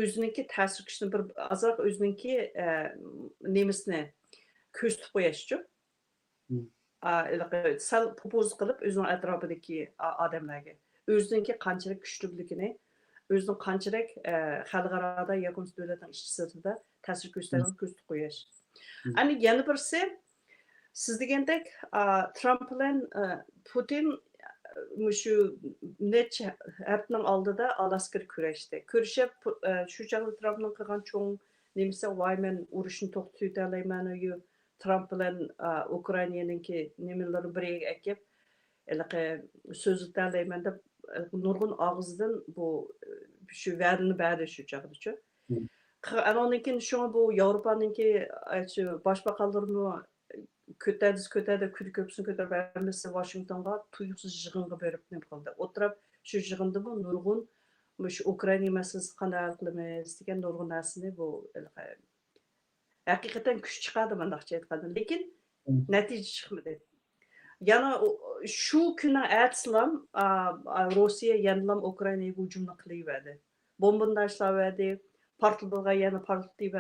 o'ziniki ta'sir kuchini bir azroq o'ziniki nemisini ko'rsatib qo'yish uchun sal propoz qilib o'zining atrofidagi odamlarga o'ziniki qanchalik kuchliligini, o'zining qanchalik xalqaro yoki davlatning ichki sirtida ta'sir ko'rsatganini ko'rsatib qo'yish. Ana yana birisi siz degandek Trump bilan Putin shu necha haftaning oldida Alaskada kurashdi. Kurashib shu chog'da Trumpning qilgan cho'ng nemisi voy men urushni to'xtatib olayman, Trump bilan Ukrainaninki nimalarni biriga akib so'z aytalayman deb nurg'un og'zidan bu shu va'dani berdi shu chog'da-chu. Anondan keyin shunga bu Yevropaninki shu boshbaqalarni ko'tardi kuy ko'psin ko'tarib bermasa Washingtonga tuyuqsiz yig'inga berib nima qildi. O'tirib shu yig'inda bu nurg'un shu Ukraina masalasi qanday hal qilamiz degan nurg'un narsani bu haqiqatan kuch chiqadi mendaqcha aytganda, lekin natija chiqmadi. Yana shu kuni ertasilam Rossiya yanam Ukrainaga hujumni qilaverdi. Bombani tashlaverdi, portlagan yana portlatib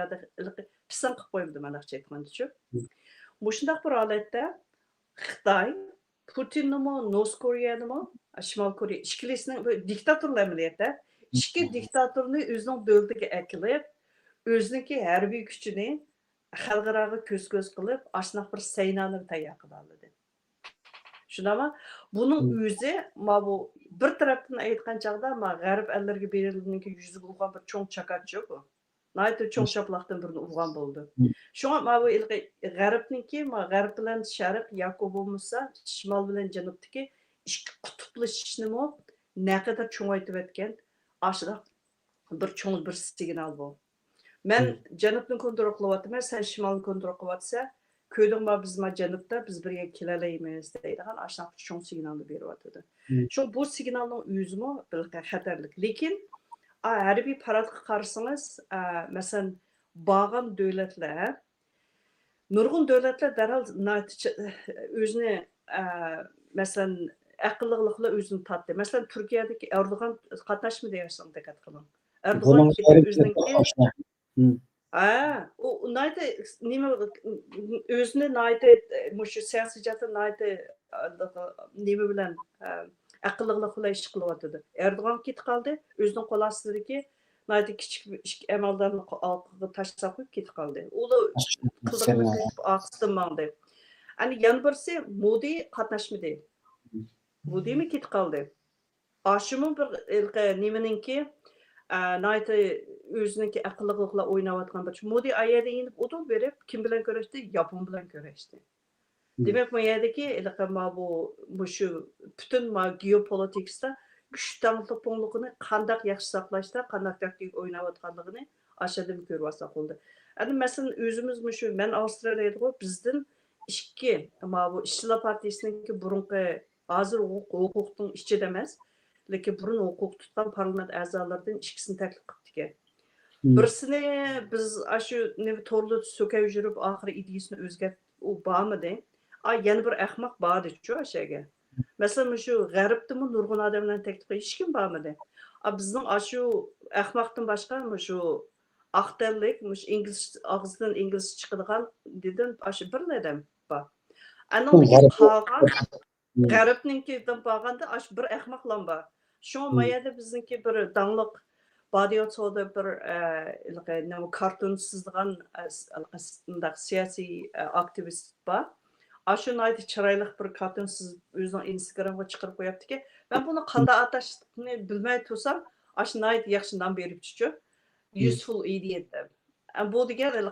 pisan qilib qo'ydi mendaqcha aytganda-chu. Mushundaq bir holatda Xitoy, Putinmi, North Koreyanimi, Shimol Koreya ikkilisining diktatorlar amaliyotda ikki diktatorni o'zining davlatiga akilib, o'ziniki harbiy kuchini xalqaro ko'z qilib, ashnaq bir saynani tayyor qila oldi. Shundami? Buning o'zi bu bir tarafdan aytgan chaqda g'arb ellariga berilganki yuzi bo'lgan bir cho'ng chaqatchi bu. Nayt cho'ng chaplaqdan birini urgan bo'ldi. Shunga bu g'arbniki, g'arb bilan sharq yoki bo'lmasa shimol bilan janubdagi ikki qutblashishni naqadar cho'ngaytib o'tgan ashida bir cho'ng bir signal bu. Men janubni kontrol qilyapman, sen shimolni kontrol qilyapsan. Ko'dingmi biz janubda biz birga kelalaymiz deydigan ashaq cho'ng signalni beryapti. Shu bu signalning o'zimi bir xatarlik. Lekin harbiy paradga qarasangiz, masalan, bağın davlatlar, nurg'un davlatlar darhol o'zini masalan aqlliliklar o'zini topdi. Masalan, Turkiyadagi Erdo'g'an qatnashmadi deysan diqqat qiling. Erdo'g'an o'ziniki u nayda nima o'zini nayda shu siyosatda nayda nima bilan aqlliliklar ish qilyapti. Erdo'g'an ketib qoldi, o'zining qo'l ostidagi nayda kichik amallarni orqaga tashlab qo'yib ketib qoldi. Ular qildiqlik oqsidan mangdi. Ani yana birisi Modi qatnashmadi. Modimi ketib qoldi. Ashimi bir nimaninki nayda o'ziniki aqlliliklar o'ynayotgan bir Modi ayada inib o'tib berib kim bilan ko'rishdi? Yapon bilan ko'rishdi. Demak, bu yerdagi bu shu butun geopolitikada kuch tanglikni qanday yaxshi saqlashda, qanday taktik o'ynayotganligini aşağıdan ko'ryapsak bo'ldi. Endi masalan o'zimiz shu men Avstraliyada bizdan ikki bu Ishchilar partiyasiningki burunqi Hazır hukuktun içi demez. Lekin burun hukuk tutkan parlament a'zolaridan ikkisini taklif qilibdi. Birisini biz shu nima to'rda so'kab yurib, oxiri ideyasini o'zgart u bormidi. Yana bir ahmoq bor edi-ku o'shaga. Masalan, shu g'arbdimi nurg'un odamlarni taklif qilish hech kim bormidi. Bizning shu ahmoqdan boshqa shu aqtallik, ingliz og'zidan ingliz chiqadigan dedim, shu bir odam bor. Anaqdagi qolgan g'arbninkidan borganda shu bir ahmoqlar bor. Shu mayada bizniki bir dangliq Badiyotsoda bir kartun sızdıgan siyasi aktivist var. Aşun aydı çıraylık bir kartun sız özünün Instagram'a çıkarıp koyaptı ki ben bunu kanda ataştığını bilmey tursam aşun aydı yaxşından berip çıkıyor. Useful idiot. Bu digen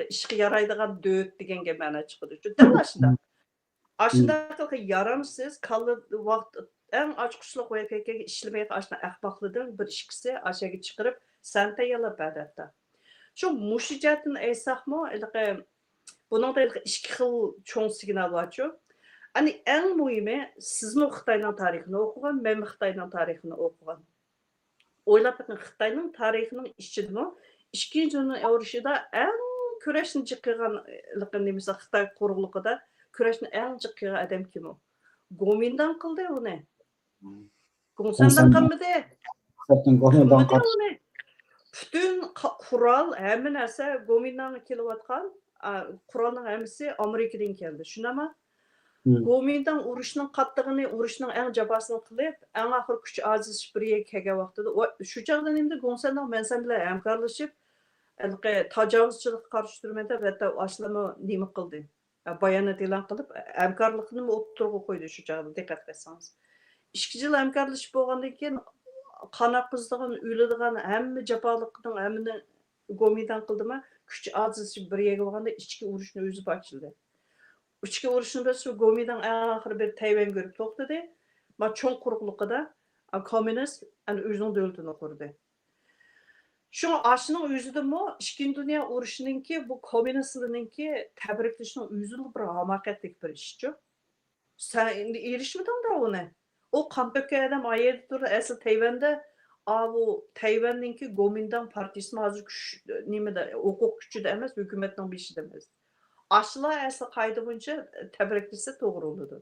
işki yaraydıgan döğüt digenge ma'na çıkıdı. Dal aşında. Aşında yaramsız kalı vaqt en açıkçılık ve YPK'ga işlemeye aşına ahbaqlıdır bir işkisi aşağı çıkarıp sente yalap adatta. Şu muşicatin eysaqmı bunun da iki xil çoğun signal var şu. Hani en mühimi sizin Xitayning tarixini o'qigan, men Xitayning tarixini o'qigan. O'ylab bakın Xitayning tarixining ichidami ikkinchi dunyo urushida en kurashni jiqqigan nimasi Xitoy quruqligida kurashni en jiqqigan odam kim u? Gomindan qildi uni. Gongsandan qilmadi. Qilmadi uni. Bütün kural, hemen narsa Gomindan kelayotgan qurolning hammasi Amerikadan keldi. Shunami? Gomindan urushning qattig'ini, urushning eng jabosini qilib, eng oxir kuch ojizish bir yerga kelgan vaqtida shu chog'da endi Gongsandan mensan bilan hamkorlashib, tajovuzchilikqa qarshi turmada hatto ashlama nima qildi. Bayonot e'lon qilib, hamkorlikni o'ttirg'a qo'ydi shu chog'da diqqat qilsangiz. 2 yil hamkorlashib bo'lgandan keyin qana qizdigan, o'ladigan hamma jafolikning hammani Gomindan qildimi, kuch ojizish bir yerga bo'lganda ichki urushni o'zi boshladi. İçki urushunda shu Gomindan oxiri bir Tayvan ko'rib to'xtadi. Va cho'ng quruqligida kommunist o'zining davlatini qurdi. Shu ashining o'zidami Ikkinchi dunyo urushininki bu kommunistlarninki tabriklashning o'zini bir hamoqatlik bir ishchi. Sen endi erishmadingda uni. O qampakka adam ayerda turdi. Asl Tayvanda bu Tayvanninki Gomindan partiyasi hozir nimada huquq kuchida emas, hukumatning beshida emas. Aşılar əsli qaydı boyunca təbriklisi to'g'ri bo'ladi.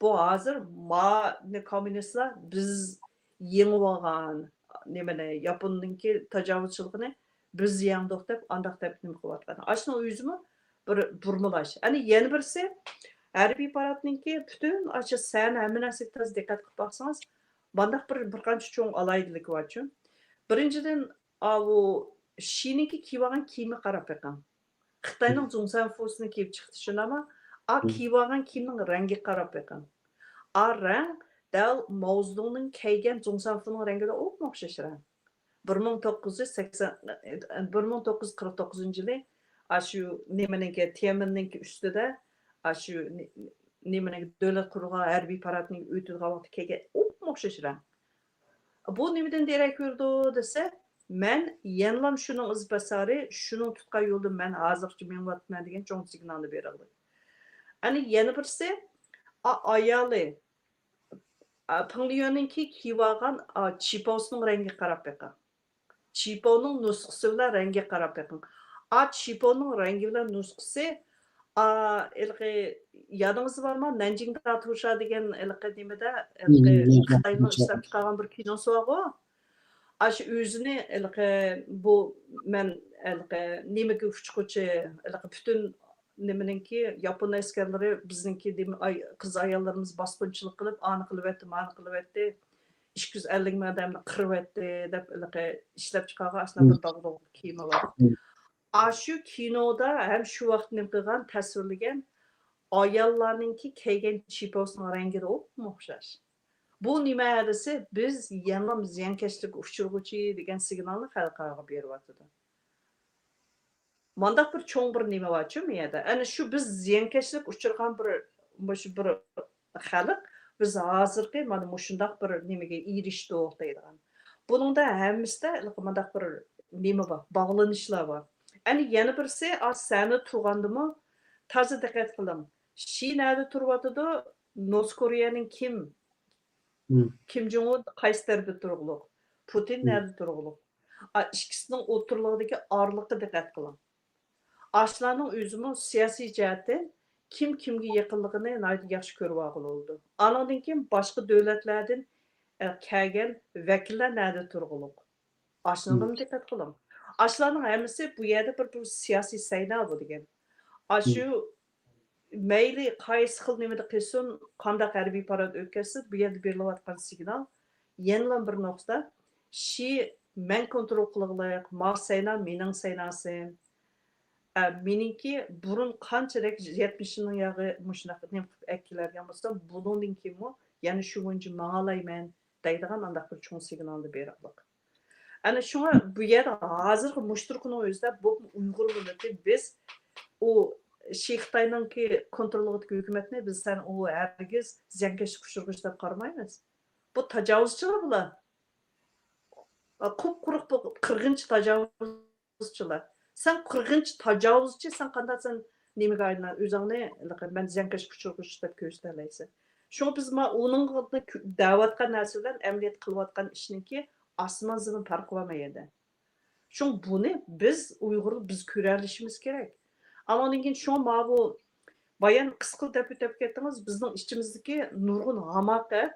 Bu hozir kommunistlar biz yengib olgan nimani Yaponningki tajovuzchiligini biz yengdik deb andaq deb nima qilyotgan. Ashuni o'zimi bir burmalash. Ani yana birisi harbiy paradninki butun acha san hamma narsaga tez diqqat qilib baksangiz, bandaq bir qancha cho'ng alaydilik bor-ku. Birinchidan bu Shininki kiyib olgan kiyimi qarab beqing. Xitoyning Zhongsan Fosini kiyib chiqdi shunami? Kiyib olgan kiyimning rangi qarab beqing. Rang dal Mao Zedongning kiygan Zhongsan Foning rangiga o'xshash rang. 1949-yili shu nimaninki Tiananmenninki ustida shu nimaning davlat qurgan harbiy paradning o'tadigan vaqtda kiygan o'xshash rang. Bu nimadan derak berdi desa, men yanlam şunun izbasari, şunun tutqan yolda men hozircha menvatman degan cho'ng signalni beradi. Ani yana birisi ayoli Pangliyonninki kiyib olgan chiposining rangiga qarab beqing. Chiponing nusxasi bilan rangiga qarab beqing. Chiponing rangi bilan nusxasi yadingizda bormi? Nanjingda Tusha degan nimada Xitoyning ishlab chiqargan bir kinosi bor. Aşı özünü bu men nimaga uçquchi bütün nimaninki Yapon askarlari bizninki qiz ayollarimiz bosqinchilik qilib, ani qilyapti, mani qilyapti, 250 ming odamni qiryapti deb ishlab chiqargan aslida bir dog'dog kino bor. Shu kinoda ham shu vaqt nim qilgan tasvirlagan ayollarninki kiygan chiposning rangiga o'xshash. Bu nima desa biz yanam ziyonkashlik uchirg'uchi degan signalni xalqqa beryapti. Mandaq bir cho'ng bir nima bor-ku miyada. Ana shu biz ziyonkashlik uchirgan bir xalq biz hozirgi mana shundaq bir nimaga erishdi deydigan. Buningda hammasida mandaq bir nima bor, bog'lanishlar bor. Ana yana birisi sani turgandimi toza diqqat qiling. Shinada turyapti, North Korea'nın Kim Jong-un qaysi tarafda turguliq? Putin nerede turguliq? İkisinin o'tirlig'idagi orliqqa diqqat qiling. Ashlarning o'zimi siyosiy jihatdan kim kimga yaqinligini yaxshi ko'rib olgan bo'ldi. Andan keyin boshqa davlatlardan kelgan vakillar nerede turguliq? Ashlarga diqqat qiling. Ashlarning hammasi bu yerda bir siyosiy saynav bu degan. Shu mayli qaysi xil nimada qilsin, qanday harbiy parad o'tkazsin, bu yerda berilayotgan signal yana bir nuqta. Men kontrol qilg'iliq, ma sayna mening saynasim. Meningki burun qanchalik 70'ning yog'i mushunaqa nim qilib akkilargan bo'lsa, bundan keyin yana shu bo'yicha ma'alayman deydigan anda bir cho'ng signalni beraylik. Ana shunga bu yerda hozirgi mushturqning o'zida bu Uyg'ur millati biz u Xitoyningki kontrolidagi hukumatni biz sen u hargiz ziyankesh ushurg'ich deb qaramaymiz. Bu tajovuzchilar bular. Quruq bu qirg'inchi tajovuzchilar. Sen qirg'inchi tajovuzchi, sen qanday sen nimaga aylanan o'zingni men ziyankesh ushurg'ich deb ko'rsatalaysan. Shunga biz uning da'vatga narsalar amaliyot qilayotgan ishniki osmon zamin farqi bo'lmaydi. Shung buni biz Uyg'ur biz ko'rishimiz kerak. Ammo lekin shu bu bayan qisqa deb ketdingiz, bizning ichimizdagi nurg'un hamoqat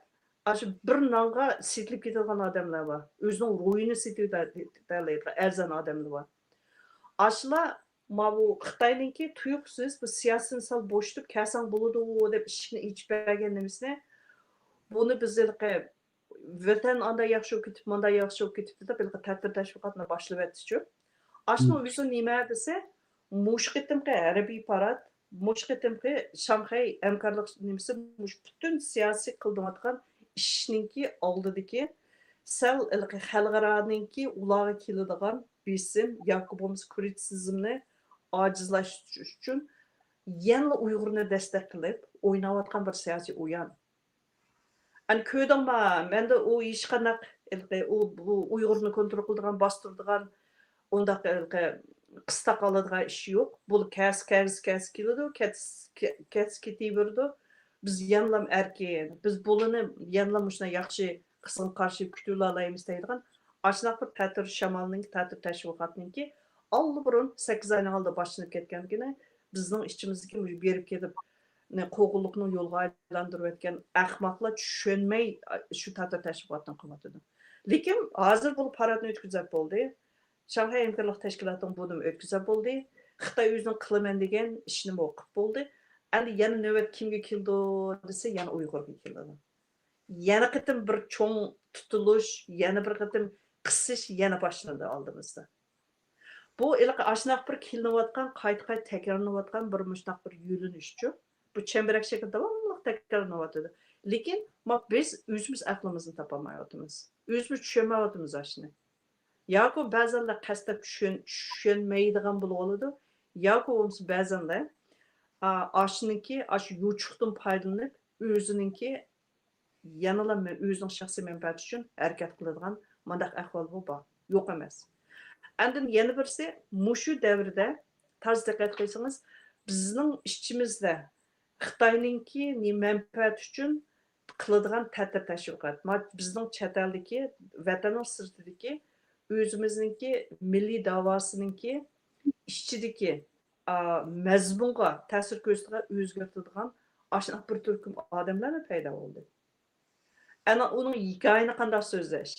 shu bir nonga setilib ketadigan odamlar bor. O'zining ruhini setilib arzon odamlar bor. Ashlar bu Xitoyningki tuyuqsiz bu siyosiy sal bo'shitib kasang bo'ladi deb ishni ichib bergan nimasini buni biz vatan anda yaxshi ketib, manda yaxshi ketib deb bir ta'til tashviqotni boshlab o'tishchi. Ashno o'zi nima desa, mush qitimqi harbiy parad, mush qitimqi Shanxay hamkorlik nimasi mush butun siyosiy qildilayotgan ishninki oldidagi sal xalqaroninki ularga keladigan besim yoki bo'lmasa kritizmni ojizlashtirish uchun yana Uyg'urni desteklayib o'ynayotgan bir siyosiy o'yin. Ani ko'rdingmi, menda u hech qanday u Uyg'urni kontrol qiladigan, bostiradigan, undaq qista qoladigan ish yo'q. Bu kas keladi, kas ketaverdi. Biz yanlam erkin, biz bulini yanlam shuna yaxshi qism qarshi kutula olamiz deydigan. Ashunaq bir ta'tir shamolning, ta'tir tashviqotninki allburun 8 oyning oldida boshlanib ketgangina bizning ichimizga berib kelib qo'g'irliqni yo'lga aylantirib o'tgan ahmoqlar tushunmay shu ta'tir tashviqotni qilyotdi. Lekin hozir bu paradni o'tkazib bo'ldi. Shanxay hamkorlik tashkilotining buni o'tkazib bo'ldi. Xitoy o'zining qilaman degan ishni o'qib bo'ldi. Endi yana navbat kimga keldi desa, yana Uyg'urga keldi. Yana qitim bir cho'ng tutilish, yana bir qitim qisish yana boshlandi oldimizda. Bu ashunaq bir kelinayotgan, qayta takrorlanayotgan bir mushnaq bir yo'linishchi. Bu chambarak shaklda davomli takrorlanayotdi. Lekin biz o'zimiz aqlimizni topolmayotimiz. O'zimiz tushunmayotimiz ashuni. Yoki ba'zanlar qasdab tushunmaydigan bo'lib oladi, yoki bo'lmasa ba'zanlar ashuniki ash yuchuqdan foydalanib o'zininki yanala o'zining shaxsiy manfaati uchun harakat qiladigan mandaq ahvol bor. Yo'q emas. Andin yana birisi mushu davrda tarz diqqat qilsangiz, bizning ichimizda Xitoyningki manfaat uchun qiladigan ta'tir tashviqot, bizning chet eldagi vatanning sirtidagi o'zimizningki milliy da'vosiningki ichidagi mazmunga ta'sir ko'rsatadigan o'zgartiradigan ashuna bir turkum odamlar paydo bo'ldi. Ana uning hikoyani qanday so'zlash,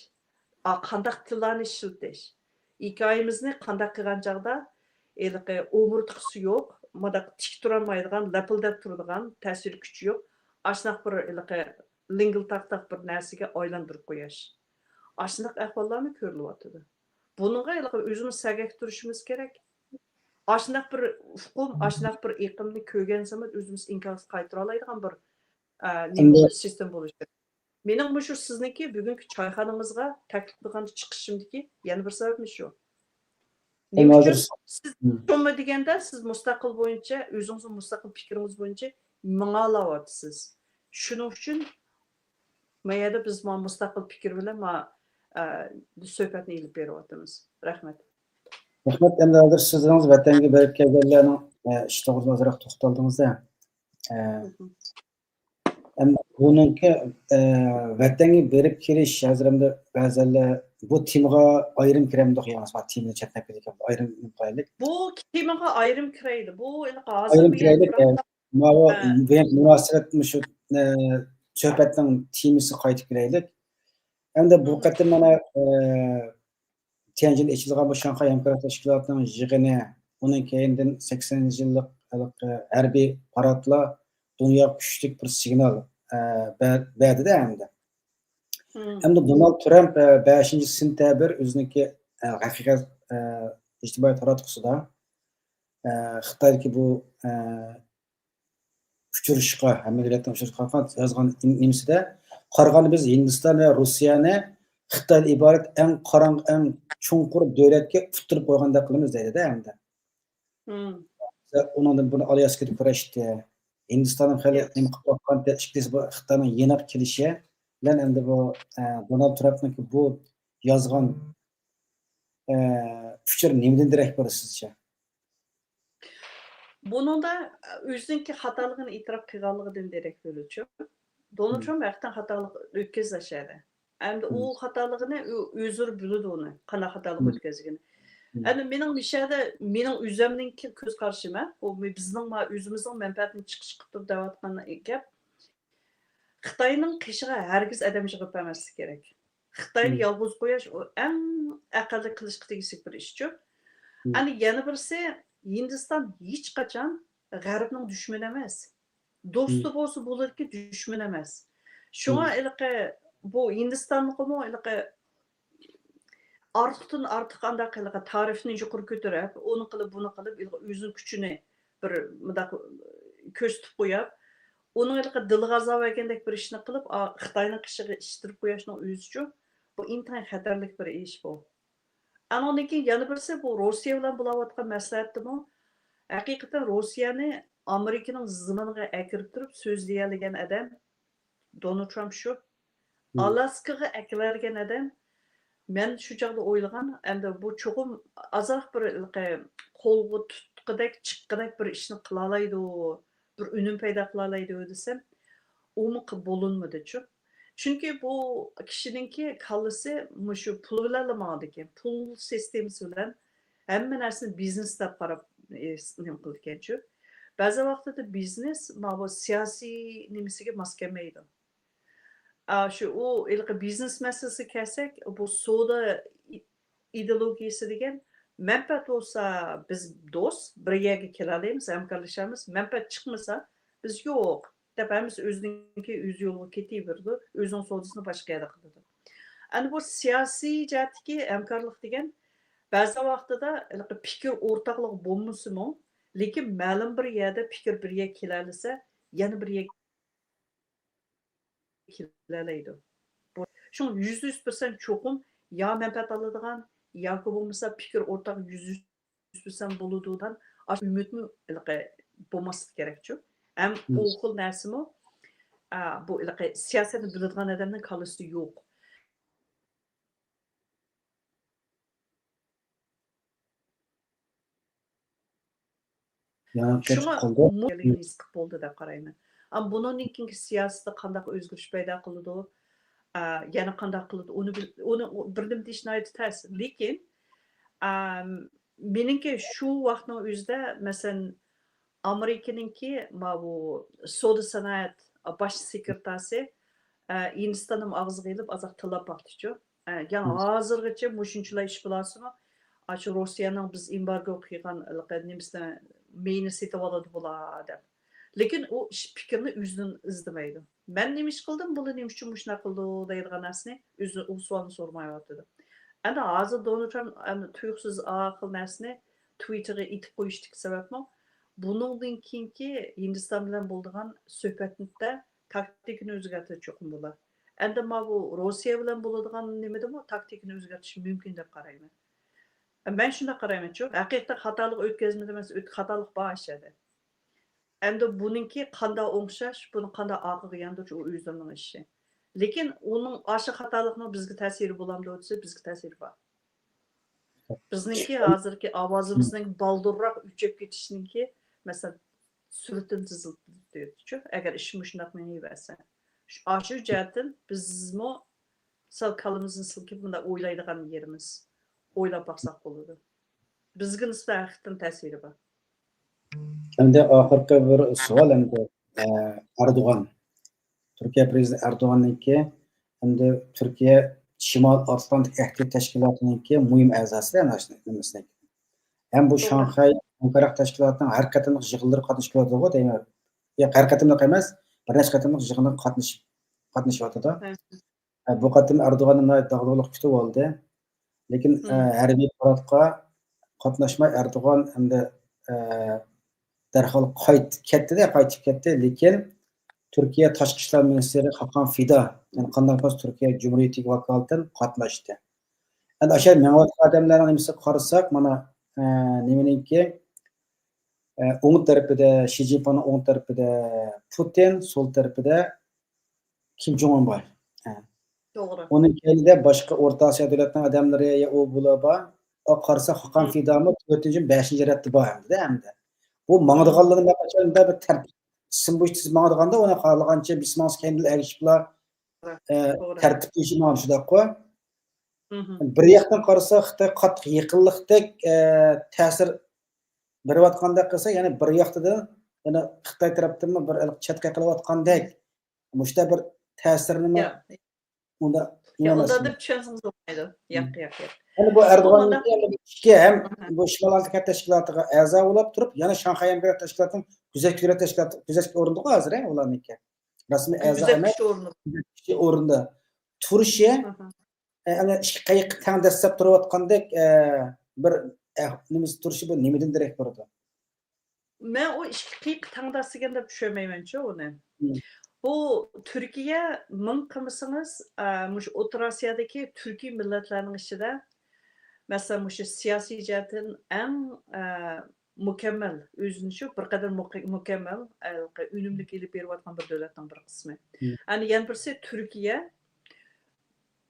qanday tillarni ishlatish, hikoyamizni qanday qilgan chog'da o'murtqisi yo'q, madaq tik turolmaydigan, lapildab turadigan ta'sir kuchi yo'q, ashunaq bir lingiltaqtaq bir narsaga aylantirib qo'yish. Ashunaq ahvollarni ko'rilyapti. Buningga o'zimiz sagak turishimiz kerak. Ashunaq bir hukm, ashunaq bir iqlimni ko'rgan zaman o'zimiz inkos qaytara oladigan bir sistem bo'lishi kerak. Mening bu shu sizniki bugungi choyxonamizga taklif qilgan chiqishimdagi yana bir sababim shu. Nima uchun siz to'ma deganda siz mustaqil bo'yicha, o'zingizning mustaqil fikringiz bo'yicha ma'nolayapsiz. Shuning uchun mayada biz mustaqil fikr bilan bu suhbatni ilib beryapmiz. Rahmat. Rahmat. Endi hozir sizning vatanga berib kelganlarning ish to'g'risida ozroq to'xtaldingizda. Endi buningki vatanga berib kelish hozirda ba'zanlar bu temaga ayrim kiramdi yalnız bak temani chatdan ketgan ayrim qo'yaylik. Bu temaga ayrim kiraydi. Bu endi hozir Ayrim bu yerda kiraylik. biroq Mana ha, munosabat shu suhbatning temasi qaytib kelaylik. Endi bu qatim mana Tianjin ichilgan bu Shanxay hamkorlik tashkilotining yig'ini, undan keyindan 80 yillik harbiy paradlar dunyo kuchlik bir signal berdi-da endi. Endi Donald Trump 5 sentabr o'ziniki haqiqat ijtimoiy taratqushida Xitoydagi bu uchirishga, amaliyotdan uchirishga yozgan nimasida qaraganda biz Hindiston va Rossiyani Xitoydan iborat eng qorong, eng chunqur davlatga utirib qo'ygandek qilamiz deydi-da endi. Undan buni Alyaska deb kurashdi. Hindiston ham hali nima qilib qo'ygan ikkisi bu Xitoyning yeniq kelishi bilan endi bu Donald Trumpning bu yozgan fikr nimadan darak beradi sizcha? Buningda o'zininki xatoligini e'tirof qilganligidan darak bo'luvchi. Donald Trump vaqtdan xatolik o'tkazishadi. Endi u xatoligini o'zir biladi uni, qanday xatolik o'tkazganini. Endi mening mishada, mening o'zimninki ko'z qarashim, bu bizning o'zimizning manfaatini chiqish qilib deyotgan gap. Xitoyning qishiga hargiz adam yig'ib emaslik kerak. Xitoyni yolg'iz qo'yish u eng aqlli qilishga tegishli bir ishchi. Endi yana birisi Hindiston hech qachon G'arbning dushmani emas. Do'sti bo'lsa bo'larki, dushman emas. Shunga ilqi bu Hindistonnimi ilqi ortiqdan ortiq qanday qilib tarifni yuqori ko'tarib, uni qilib, buni qilib, o'zining kuchini bir mundaq ko'rsatib qo'yib, uni ilqi dilg'azab olgandek bir ishni qilib, Xitoyning qishiga ishtirib qo'yishning o'zichu bu intayin xatarlik bir ish bu. Anondan keyin yana birisi bu Rossiya bilan bo'layotgan maslahatdimi? Haqiqatan Rossiyani Amerikaning ziminiga akirib turib so'zlaydigan odam Donald Trump shu. Alaskaga akiladigan odam men shu chog'da o'ylagan, endi bu cho'qim azoq bir qo'lga tutqidek, chiqqidek bir ishni qila oladi, bir unum paydo qila oladi desam, umi bo'linmadi-chu. Chunki bu kishininki kallasi shu pul bilan olmaydigan, pul sistemasi bilan hamma narsani biznes deb qarab nima qilgan-chu. Ba'zi vaqtda biznes bu siyosiy nimasiga mos kelmaydi. Shu u ilqi biznes masalasiga kelsak, bu savdo ideologiyasi degan manfaat bo'lsa biz do'st, bir yerga kela olamiz, hamkorlashamiz. Manfaat chiqmasa biz yo'q. Deb hammasi o'ziniki o'z yo'liga ketaverdi, o'zining savdosini boshqa yerda qiladi. Endi bu siyosiy jihatdagi hamkorlik degan ba'zi vaqtida fikr o'rtoqlik bo'lmasimi, lekin ma'lum bir yerda fikr bir yerga kela olsa, yana bir yerga kelalaydi. Shu 100% cho'qim yo manfaat oladigan yoki bo'lmasa fikr o'rtoq 100% bo'ladigan umidmi bo'lmasligi kerak-chu. Ham u xil narsami? Bu siyosatni biladigan odamning kallasida yo'q. Shunga mutlaqo bo'ldi deb qarayman. Ammo bundan keyingi siyosatda qanday o'zgarish paydo qiladi, yana qanday qiladi, uni birdim deyishni aytasiz. Lekin meningki shu vaqtning o'zida masalan Amerikaninki bu savdo sanoat bosh sekretari Hindistonning og'ziga ilib azoq tilab baxtichu. Yani hozirgacha mushunchalar ish bilasizmi? Shu Rossiyaning biz embargo qilgan nimasi meyni setib oladi bular deb. Lekin u fikrni o'zidan izlamaydi. Men nima ish qildim, bular nima uchun shunday qildi deydigan narsani o'zi u savolni so'ramayapti. Endi hozir Donald Trump tuyuqsiz aql narsani Twitterga itib qo'yishlik sababmi? Buningdan keyingi Hindiston bilan bo'lgan suhbatda taktikani o'zgartirish cho'qim bo'lar. Endi bu Rossiya bilan bo'ladigan nimadimi taktikani o'zgartirish mumkin deb qarayman. Ben shunday qarayman-chu, haqiqatan xatolik o'tkazmadi emas, xatolik bor ishada. Endi buningki qanday o'xshash, buni qanday oqiga yandirish u o'zining ishi. Lekin uning o'sha xatolikning bizga ta'siri bo'lamdi desa, bizga ta'siri bor. Bizningki hozirgi ovozimizning baldurroq uchib ketishiningki, masalan, sürütün tizildi. Eğer işim şundak meniverse. Aşı cihetten bizmi sal kalımızın silkip bunda oylaydigan yerimiz. Oylap baksak boludu. Bizga nisbatan haqiqatan ta'siri bor. Endi oxirgi bir savol endi Erdo'g'an. Turkiya prezidenti Erdo'g'anniki endi Turkiya Shimol Atlantik Ahdi Tashkilotininki muhim a'zosi ana shu nimasini. Hem bu To'g'ri. Shanxay Hamkorlik Tashkilotining har qatimliq yig'inlari qatnashib deyman. Ya har qatimliq emas, bir necha qatimliq yig'inlar qatnashyapti. Bu qatim Erdo'g'anni dag'dug'lik kutib oldi. Lekin harbiy paradga qatnashmay Erdo'g'an endi darhol qaytib ketdi. Lekin Turkiya Tashqi ishlar ministri Hakan Fidan, yani qanday qilsa Turkiya Cumhuriyetiga vakolatan qatnashdi. Endi o'sha menga odamlarning nimasiga qarasak, mana nimaniki o'ng tarafida Shi Jinpingning o'ng tarafida Putin, so'l tarafida Kim Jong Un bor. To'g'ri. Onun keyinida boshqa O'rta Osiyo davlatlarining odamlari ya u bular bor. Qarasa Hakan Fidanmi 4-5 ratda bor hamda. Bu mangdiganlarni qachonda bir tartib simbolik mangdiganda uni xohlagancha bismos kendil erishiblar tartib tuzilgan shudaqqa. Bir yoqdan qarasa Xitoy qattiq yaqinlikdek ta'sir berayotganda qilsa, ya'ni bir yoqdan yana Xitoy tarafdan bir chatga qilayotgandek mushta bir ta'sirni unda unda deb tushunsangiz bo'lmaydi. Yo'q. Yani bu Erdoğan'ın iki hem bu Şimal Antika Teşkilatı'na a'zo bo'lib turib, yana Shanxay Hamkorlik Teşkilatı'nın güzel o'rinda hozir, ularniki. Rasmiy a'zo emas, o'rinda turishi, ana ikki qayiq tang dastlab turayotgandek bir nimasi turishi bu nimadan darak beradi? Men o ikki qayiq tang dassagan deb tushunmayman-chi uni. Bu Türkiye ming qilmasangiz, mush O'rta Osiyodagi turkiy millatlarning ichida mesela mush siyosiy jihatdan eng mukammal, o'zini shu bir qadar mukammal, unumli kelib berayotgan bir davlatning bir qismi. Ani yana birisi Turkiya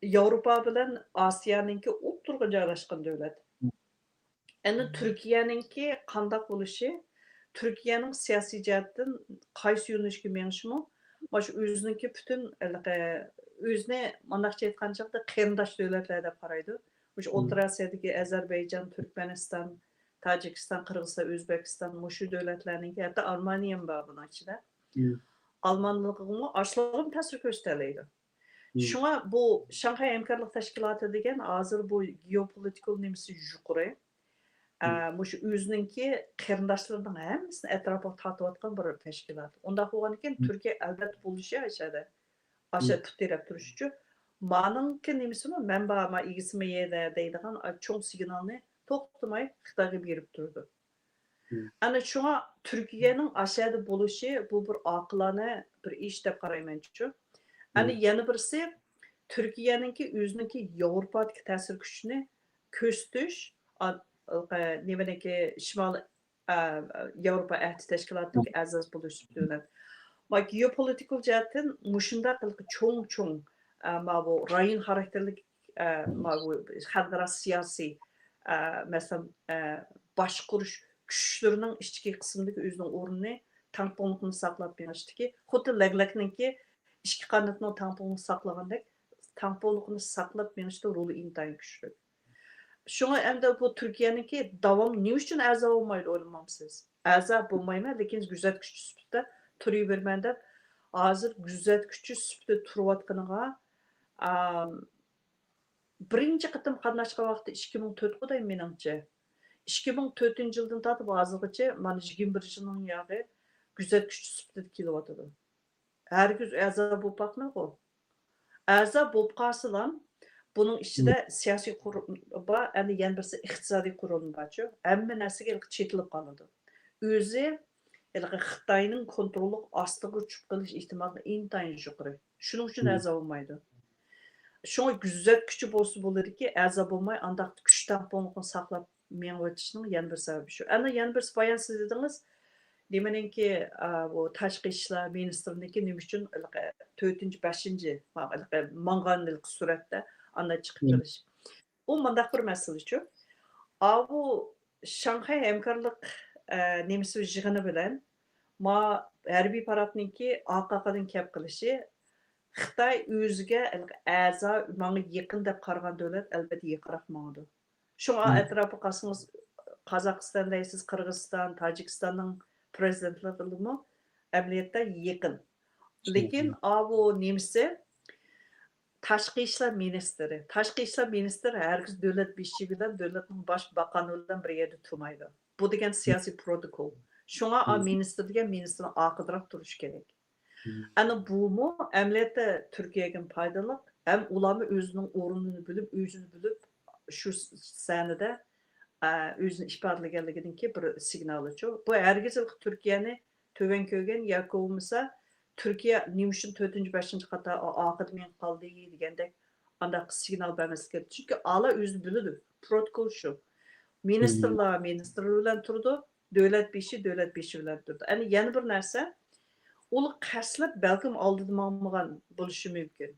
Yevropa bilan Osiyoninki o'rtaga joylashgan davlat. Endi Turkiyaninki qanday bo'lishi, Turkiyaning siyosiy jihatdan qaysi yo'nalishga menishmi? Baş özününki bütün özüne manaqça aytgan chaqda qarindosh davlatlar deb qaraydi. Mush O'rta Osiyodagi Ozarbayjon, Turkmaniston, Tojikiston, Qirg'iziston, O'zbekiston, mushu davlatlarning hatto Almaniya ham bor buning ichida. Almanligimi ashlig'im ta'sir ko'rsatadi. Shunga bu Shanxay Hamkorlik Tashkiloti degan hozir bu geopolitik nimasi yuqori. Mush o'zininki qarindoshlarining hammasini atrofiga tortayotgan bir tashkilot. Unda bo'lgan ekan Turkiya albatta bo'lishi ashada. Asha tutirib turish uchun meningki nimasimi manba egisimi yerda deydigan cho'ng signalni to'xtamay Xitoyga berib turdi. Ana shunga Turkiyaning ashada bo'lishi bu bir oqilona bir ish deb qarayman-chu. Ana yana birisi Turkiyaninki o'zininki Yevropadagi ta'sir kuchini ko'rsatish nimaniki Shimol Yevropa Ahdi Tashkilotining a'zosi bo'lish bilan. Bak geopolitik jihatdan mushunda qilib cho'ng bu rayon xarakterlik bu xalqaro siyosiy masalan boshqarish kuchlarining ichki qismidagi o'zining o'rnini tangponlikni saqlab berishdiki, xuddi laglakninki ichki qanotning tangponlikni saqlagandek, tangponlikni saqlab berishda roli intayin kuchli. Şuna endi bu Türkiye'ninki davam ne üçün a'zo olmaydı o'ylamamsiz? A'zo bo'lmayman, lekin kuzatuvchi sifatida turaverman deb hozir kuzatuvchi sifatida turayotganiga birinchi qatim qatnashgan vaqti 2004 qo'day meningcha. 2004-yildan tortib hozirgacha mana 21 yilning yog'i kuzatuvchi sifatida kelyotdi. Hargiz a'zo bo'lib boqmaydi. A'zo bo'lib qolsalar bunun içinde siyasi kurum var, yani yan birisi iqtisadi kurum var. Hamma narsaga chetilib qoladi. O'zi Xitoyning kontrolli ostiga tushib qolish ehtimoli intayin yuqori. Shuning uchun a'zo bo'lmaydi. Shunga kuzatuvchi bo'lsa bo'ladiki, a'zo bo'lmay, andaq kuch tamponni saqlab men o'tishning yana bir sababi shu. Ana yana bir bayon siz dedingiz, demanki bu tashqi ishlar ministrligi nima uchun 4-5 manganlik suratda ana chiqib kelish. U mundaq bir masala-chu. Bu Shanxay hamkorlik nimasi yig'ini bilan ma harbiy paradningki AQQdan kep qilishi Xitoy o'ziga a'zo, menga yaqin deb qaragan davlat albatta yaqinroq mangdi. Shunga atrofi qasıngiz Qozog'iston deysiz, Qirg'iziston, Tojikistonning prezidentlarimi amaliyotda yaqin. Lekin bu nemisi tashqi ishlar ministri. Tashqi ishlar ministri hargiz davlat beshi bilan davlatning bosh baqoni bilan bir yerda turmaydi. Bu degan siyosiy protokol. Shunga ministr degan ministrning oqidiroq turishi kerak. Ana bumu amaliyotda Turkiyaga foydali, ham ularni o'zining o'rnini bilib, shu sanada o'zini ifodalaganligidan bir signalichu. Bu hargiz Turkiyani töven ko'rgan yoki bo'lmasa Türkiye nimişin 4-5 kata akademiyen kaldı degandek anda signal vermesi çünkü ala özü bildi. Protokol şu. Ministrlar bilen turdu, devlet beşi bilen turdu. Yani yeni bir narsa olu qaslab balkim aldırmamagan bo'lishi mumkin.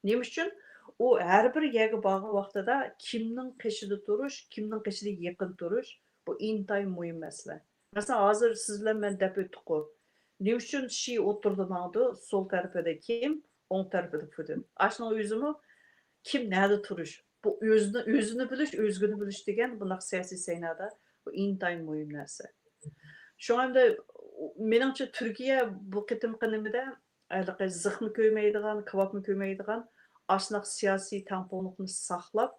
Nima uchun? U har bir yerga borgan vaqtida kimning qishida turish, kimning qishida yaqin turish bu intayin muhim masala. Masalan, hozir siz bilan men deb o'tdik. Nima uchun shi o'tirdi mangdi, sol tarafida kim, o'ng tarafida Putin. Ashning o'zimi kim nerede turish? Bu o'zini bilish, o'zgini bilish degan bunaq siyosiy sahnada bu intayin muhim narsa. Şu anda menimcha Türkiye bu qitimqi nimada zıxmi ko'maydigan, kvapmi ko'maydigan aslaq siyosiy tamponlikni saqlab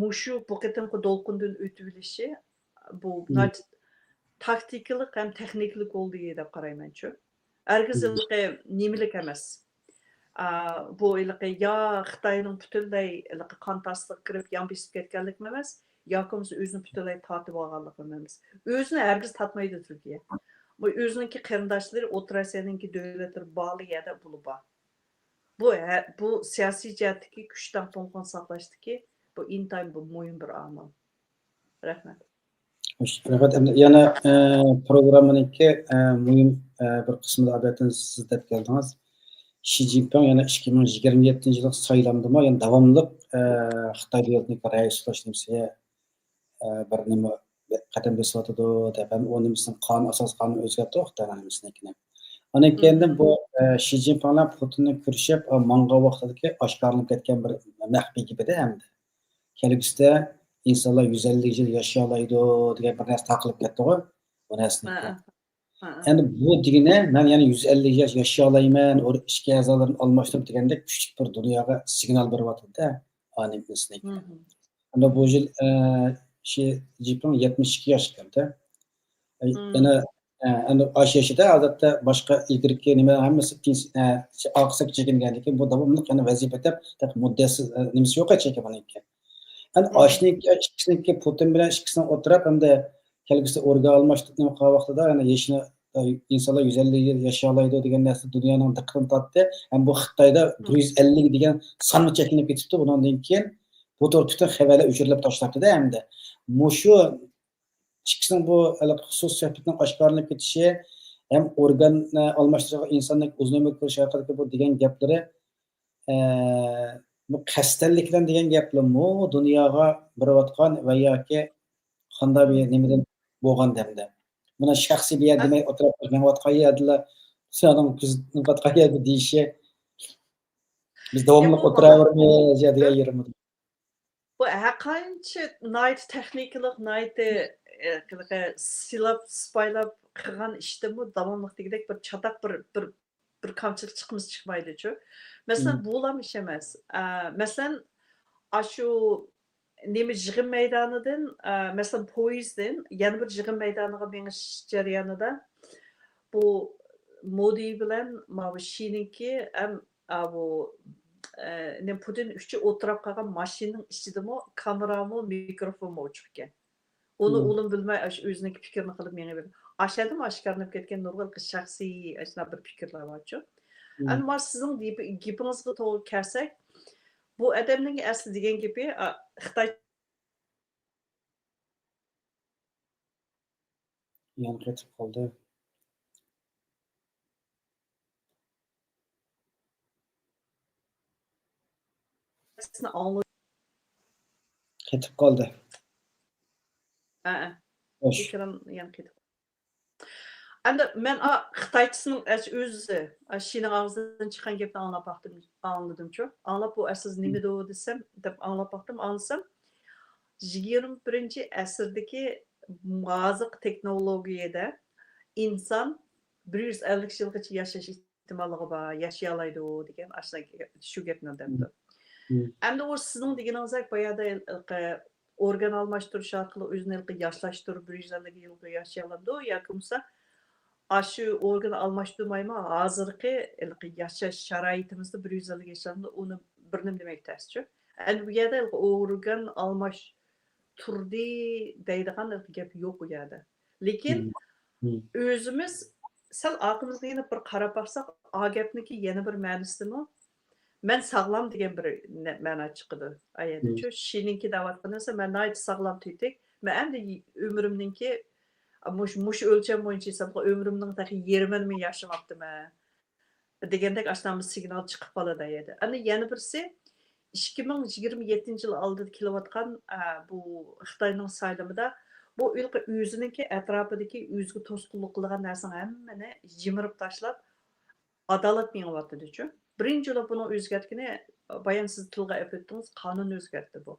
mushu bu qitimqi dolqundan o'tib bilishi bu taktiklik ham texniklik oldu deb qarayman-chu. Hargiz nemilik emas. Bu ya Xitoyning butunlay qantasliq kirib yan besib ketganlik emas, yoki o'zini butunlay tatib olganlik emas. O'zini hargiz tatmaydi Turkiya. Bu o'zininki qarindoshlari O'rta Osiyoninki davlatlar bog'li yerda bo'lib bor. Bu siyosiy jihatdagi kuchdan to'lqin saqlashdiki, bu intayin bu muhim bir omil. Rahmat. Rahmat. Yana programmaningki muhim bir qismida albatta siz deb keldingiz. Xi Jinping yana 2027-yilda saylandimi, yani davomli Xitoy davlatining rais bo'lishimizga bir nima qadam bosayotdi deb ham o'zimizning qonun asos qonun o'zgartirdi Xitoylarimizniki. Ondan keyin bu Xi Jinping bilan Putinni ko'rishib, manga vaqtidagi oshkorlanib ketgan bir maxfiy gapida hamda kelgusida insonlar 150 yil yashayolaydi degan bir narsa taqilib ketdi-ku. Bu narsani. Yani bu degani men yana 150 yil yashayolayman, ishga a'zolarimni almashtirib degandek kuchli bir dunyoga signal beryapti-da. Animislik. Unda bu yil Xi Jinping 72 yoshga kirdi. Yana endi osh yoshida odatda boshqa ilgirki nima hammasi oqsak chekinganligi bu davomli yana vazifa deb muddasi nimasi yo'q ekan buniki. Yani ikkisiniki Putin bilan ikkisini o'tirib hamda kelgusida o'rga almashtirib nima qilgan vaqtida yana yashni insonlar 150 yil yashayolaydi degan narsa dunyoning diqqatini tortdi. Ham bu Xitoyda 150 degan sonni chekinib ketibdi. Bundan keyin bu to'rtdan xabarlar o'chirilib tashlabdi-da hamda. Mushu ikkisining bu xusus suhbatning oshkorlanib ketishi ham organ almashtirgan insonning o'zini ko'rish haqida bu degan gaplari bu qasddanlikdan degan gaplarmi dunyoga birayotgan va yoki qanday bir nimadan bo'lgan demda. Buni shaxsiy bir yer demay o'tirib qo'ygan yerda sening kuzatgan yerda deyishi biz davomli o'tiraveramiz degan yerim. Bu haqiqatchi night texnikalik night silab spaylab qilgan ishdimi davomliqdagidek bir chataq bir kamchilik chiqmaydi-chu. Masalan, bulam ish emas. Masalan, shu nima yig'in maydonidan, masalan, poyezddan yana bir yig'in maydoniga menish jarayonida bu Modi bilan Mavshiniki ham bu Putin üçü o'tirib qolgan mashinaning ichidami kamerami, mikrofonmi o'chib ekan. Uni o'lim bilmay o'zining fikrini qilib menga berdi. Ashadimi oshkorlanib ketgan nurg'un shaxsiy ashna bir fikrlar bor-chu. Ammo sizning gapingizga to'g'ri kelsak, bu odamning asli degan gapi Xitoy yana ketib qoldi. Ketib qoldi. Fikrim yana ketib. Endi men Xitoychisining o'zi Şining og'zidan chiqqan gapni anglab baqdim, anladim-chu. Anglab bu siz nima desam deb anglab baqdim, anlasam 21 asrdagi muvofiq texnologiyada inson 150 yilgacha yashash ehtimolligi bor, yashay oladi degan shu gapni debdi. Endi u sizning deganingizdek boyada organ almashtirish orqali o'zini yoshlantirib 150 yilga yashay oladi yoki bo'lmasa shu organ almashtirmaymi hozirgi yashash sharoitimizda 150 yashamda uni bir nima demak taschu. Endi bu yerda organ almashtirdi deydigan gap yo'q bu yerda. Lekin o'zimiz sal aqlimizga yana bir qarab baksak, a gapniki yana bir ma'nosimi men sog'lom degan bir ma'no chiqadi. Aytdi-chu, Şininki davatqan esa men nayt sog'lom tetik. Men endi umrimninki mush o'lcham bo'yicha hisobga umrimning taxi 20 ming yashamabdiman degandek ashunday signal chiqib qoladi edi. Ana yana birisi 2027-yil oldida kelayotgan bu Xitoyning saylamida bu o'zininki atrofidagi o'ziga to'sqinlik qilgan narsani hammani jimirib tashlab adolat mengyapti-chu. Birinchi yo'li buni o'zgartgani bayon siz tilga o'tdingiz, qonun o'zgardi bu.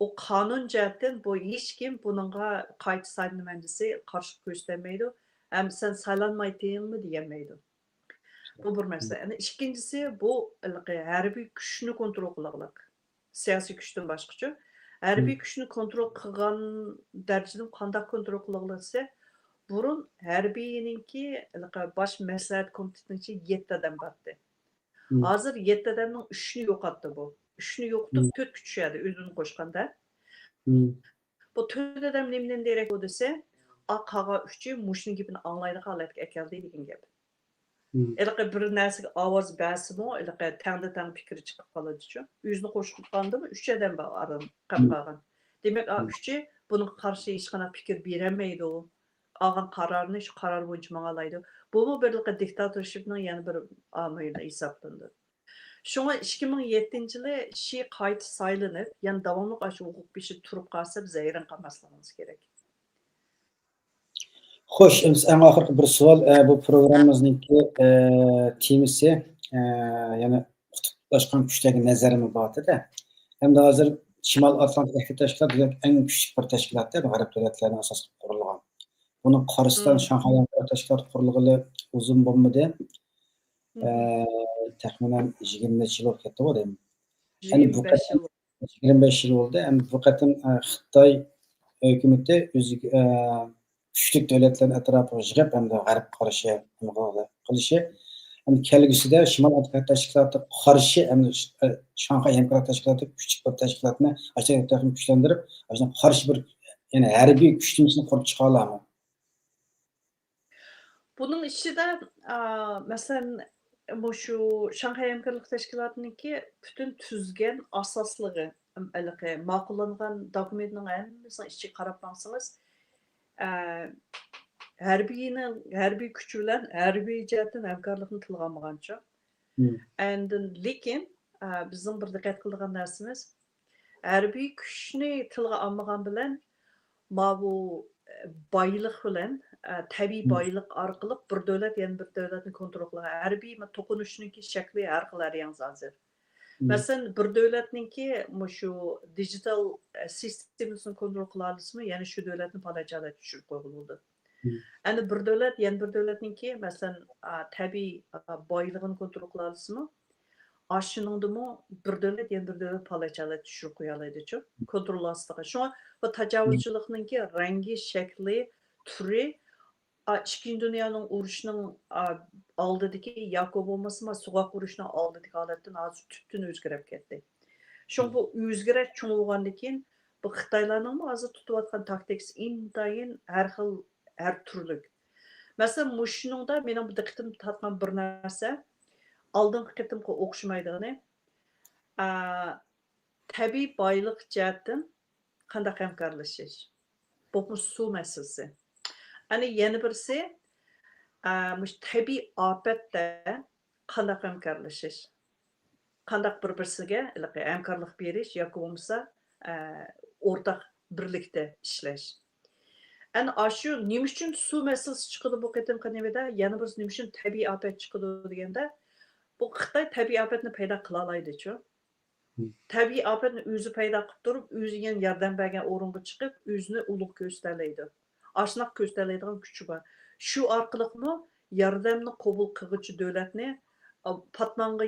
O qonun jihatdan bu hech kim buningga qayta saylanman desa qarshi ko'rsatmaydi. Ham sen saylanmaydingmi deganmaydi. Bu bir masala. Ana ikkinchisi bu harbiy kuchni kontrol qilmoqlik. Siyosiy kuchdan boshqacha. Harbiy kuchni kontrol qilgan darajadan qanday kontrol qilmoqlisi burun harbiyninki bosh maslahat komitetininki 7 odam bordi. Hozir 7 odamning 3ni yo'qotdi bu. 3ni yo'qotib 4 kuch tushadi o'zini qo'shganda. Bu 4 odam nimdan derak bu desa, qaga 3i mushning gapini anglaydigan holatga keldi degan gap. Bir narsaga ovoz bersimi, tang fikri chiqib qoladi-chu. O'zini qo'shgandimi 3 odam bor aram qolgan. Demak, 3i buning qarshi hech qanday fikr berolmaydi. Olgan qarorni shu qaror bo'yicha ma'nolaydi. Bu bir diktatorshipning yana bir omili hisoblanadi. Şuna 2007-yili şi qayta saylanib, yəni davamlı aşı hüquq beşi turib qalsa biz hayran qalmasligimiz kerak. Xo'sh, eng oxirgi bir savol, bu programmamizningki temasi, yana qutblashgan kuchdagi nazarimi borda. Hamda hozir Shimol Atlantik Iqtisodiy tashkiloti eng kuchli bir tashkilotda, g'arb davlatlarining asos qilib qurilgan. Buning qarshisidan Shanxay tashkiloti qurilgani uzun bo'lmadi. Taxminan 20 yil bo'lib ketdi deyman. 25 yil bo'ldi. Endi bu qatim Xitoy hukumati o'ziga kuchli davlatlarning atrofiga yig'ib hamda g'arb qarshi qilishi ham kelgusida Shimol Atlantik tashkilotiga qarshi hamda Shanxay hamkorlik tashkiloti kuchli bir tashkilotni kuchlantirib, qarshi bir yana harbiy kuchni qurib chiqa oladimi? Bunun ichida masalan şu Şanghay Hamkorlik Teşkilatı'nınki bütün tüzgen asaslығы, ma'qullangan dokumentning hammasini ichiga qarab baksangiz, harbiy kuch bilan harbiy jihatdan hamkorlikni tilga olmagancha. Lekin bizning bir diqqat qiladigan narsamiz, harbiy kuchni tilga olmagan bilan bu boylik bilan tabiiy boylik orqali bir davlat yana bir davlatni kontrol qiladi. Harbiy to'qinishninki shakli har xil hozir. Masalan, bir davlatninki shu digital sistemini kontrol qila olasizmi, ya'ni shu davlatni palachaga tushirib qo'yildi. Endi bir davlat yana bir davlatninki masalan tabiiy boyligini kontrol qila olasizmi? Aşınındımı bir davlat yana bir davlat palachaga tushirib qo'ya oladi-chu, kontrol ostida. Shunga bu tajovuzchilikninki rangi, shakli, turi İkinci Dünyanın urushining oldidagi yoki bo'lmasam so'qoq urushining oldidagi holatdan hozir tubdan o'zgarib ketdi. Shunga bu o'zgarish cho'ng bo'lgandan keyin bu Xitoylarning hozir tutayotgan taktikasi intayin har xil, har turli. Masalan, mushuningda mening bu diqqatim tortgan bir narsa oldingi qitimga o'xshamaydigani tabiiy boylik jihatdan qanday hamkorlashish. Bu suv masalasi. Ana yana birisi tabiiy ofatda qanday hamkorlashish. Qanday bir-birisiga hamkorlik berish yoki bo'lmasa o'rtaq birlikda ishlash. Ana aşu nima uchun suv masalasi chiqadi bu qatimqi nimada? Yana bir nima uchun tabiiy ofat chiqadi deganda, bu Xitoy tabiiy ofatni paydo qila oladi-chu. Tabiiy ofatni o'zi paydo qilib turib, o'ziga yordam bergan o'ringa chiqib, o'zini ulug' ko'rsatadi. Ashunaq ko'rsatadigan kuchi bor. Shu orqaliqmi yordamni qabul qiluvchi davlatni patmanga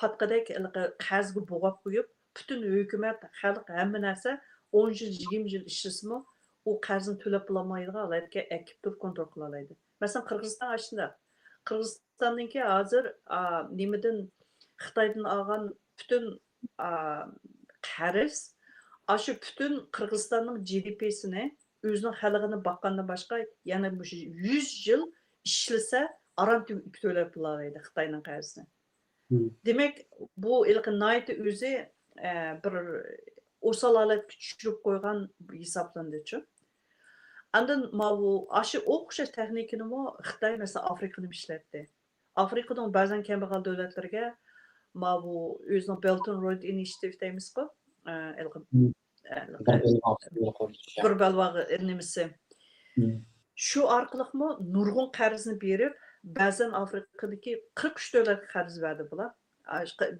patqadek qarzga bo'g'ab qo'yib, butun hukumat, xalq hamma narsa 10 yil, 20 yil ishlasimi, u qarzni to'lab bo'lmaydigan holatga akib turib kontrol qila oladi. Masalan, Qirg'iziston ashunda. Qirg'izistonniki hozir nimadan Xitoydan olgan butun qarz shu butun Qirg'izistonning GDP'sini o'zining xalqini boqqandan boshqa yana 100 yil ishlasa aram to'lab bo'ladi Xitoyning qarzini. Demak, bu ilqinayt o'zi bir o'sal holatga tushirib qo'ygan hisoblanadi-chu. Andan bu shu o'xshash texnikani Xitoy masalan Afrikani ishlatdi. Afrikaning ba'zan kambag'al davlatlarga bu o'zining Belt and Road Initiative deymiz-ku. Bir balvog'i nimasi. Shu orqaliqmi nurg'un qarzni berib, ba'zan Afrikadagi 43 davlatga qarz berdi bular.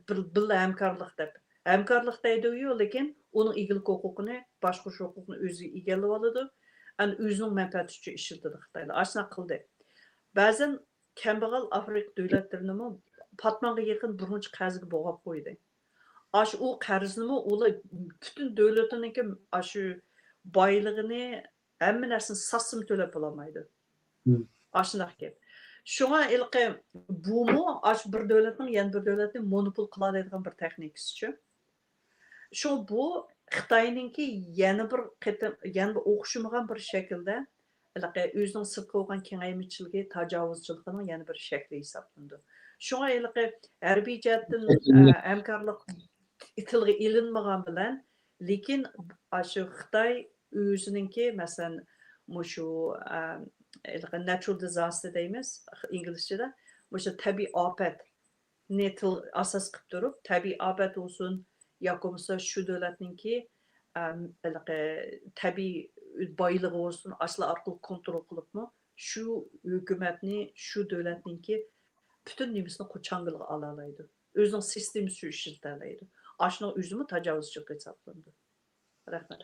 Bir hamkorlik deb. Hamkorlik deydi-yu, lekin uning egilik huquqini, boshqarish huquqini o'zi egallab oladi. O'zining manfaati uchun ishlatadi Xitoylar. Ashuna qildi. Ba'zan kambag'al Afrika davlatlarini patmanga yaqin birinchi qarzga bo'g'ab qo'ydi. U qarzni ular butun davlatiniki shu boyligini hamma narsani sassim to'lab bo'lmaydi. Ashunaq gap. Shunga ilqi bumu bir davlatning yana bir davlatni monopol qiladigan bir texnikasi-chu. Shu bu Xitoyninki yana bir o'xshamagan bir shaklda o'zining sirtqa bo'lgan kengaymichiligi, tajovuzchiligining yana bir shakli hisoblanadi. Shunga ilqi harbiy jihatdan hamkorlik tilga ilinmagan bilan, lekin shu Xitoy o'zininki masalan shu natural disaster deymiz inglizchada, shu tabiiy ofatni asos qilib turib, tabiiy ofat bo'lsin yoki bo'lmasa shu davlatninki tabiiy boyligi bo'lsin, asli orqali kontrol qilibmi, shu hukumatni, shu davlatninki butun nimasini qo'changilga ola oladi. O'zining sistemasi ishlata oladi. Ashuni o'zimi tajovuzchilik hisoblanadi. Rahmat.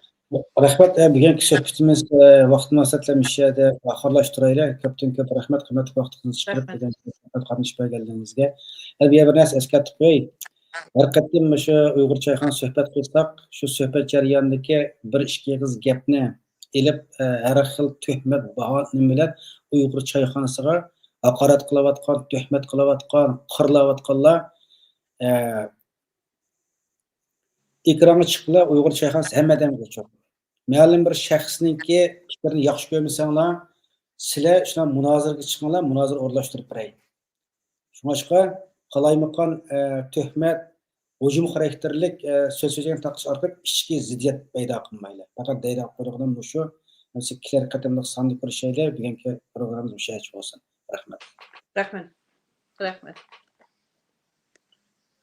Rahmat, bugungi suhbatimiz vaqt munosabatlashishadi. Oxirlashtiraylik. Ko'p rahmat, qimmatli vaqtingizni chiqarib degan suhbat qatnashib berganligingizga. Bir narsa eslatib qo'y. Har qatlam shu Uyg'ur choyxona suhbat qilsak, shu suhbat jarayonidagi bir ikki og'iz gapni elib har xil tuhmat bahona bilan Uyg'ur choyxonasiga haqorat qilayotgan, tuhmat qilayotgan, qirlayotganlar ekranga chiqdilar. Uyg'ur choyxonasi hammadan o'choq. Ma'lum bir shaxsningki fikrini yaxshi ko'rmasanglar, sizlar shuna munozaraga chiqinglar, munozara o'rlashtirib beray. Shunga qalaymaqan tuhmat, hujum xarakterlik so'zga taqish orqali ichki ziddiyat paydo qilmaydi. Faqat deyda qo'ygan bu shu. Mesela kiler qatimliq sonli bir şeyler bugungi programmamiz o'sha bo'lsin. Rahmat. Rahmat. Rahmat.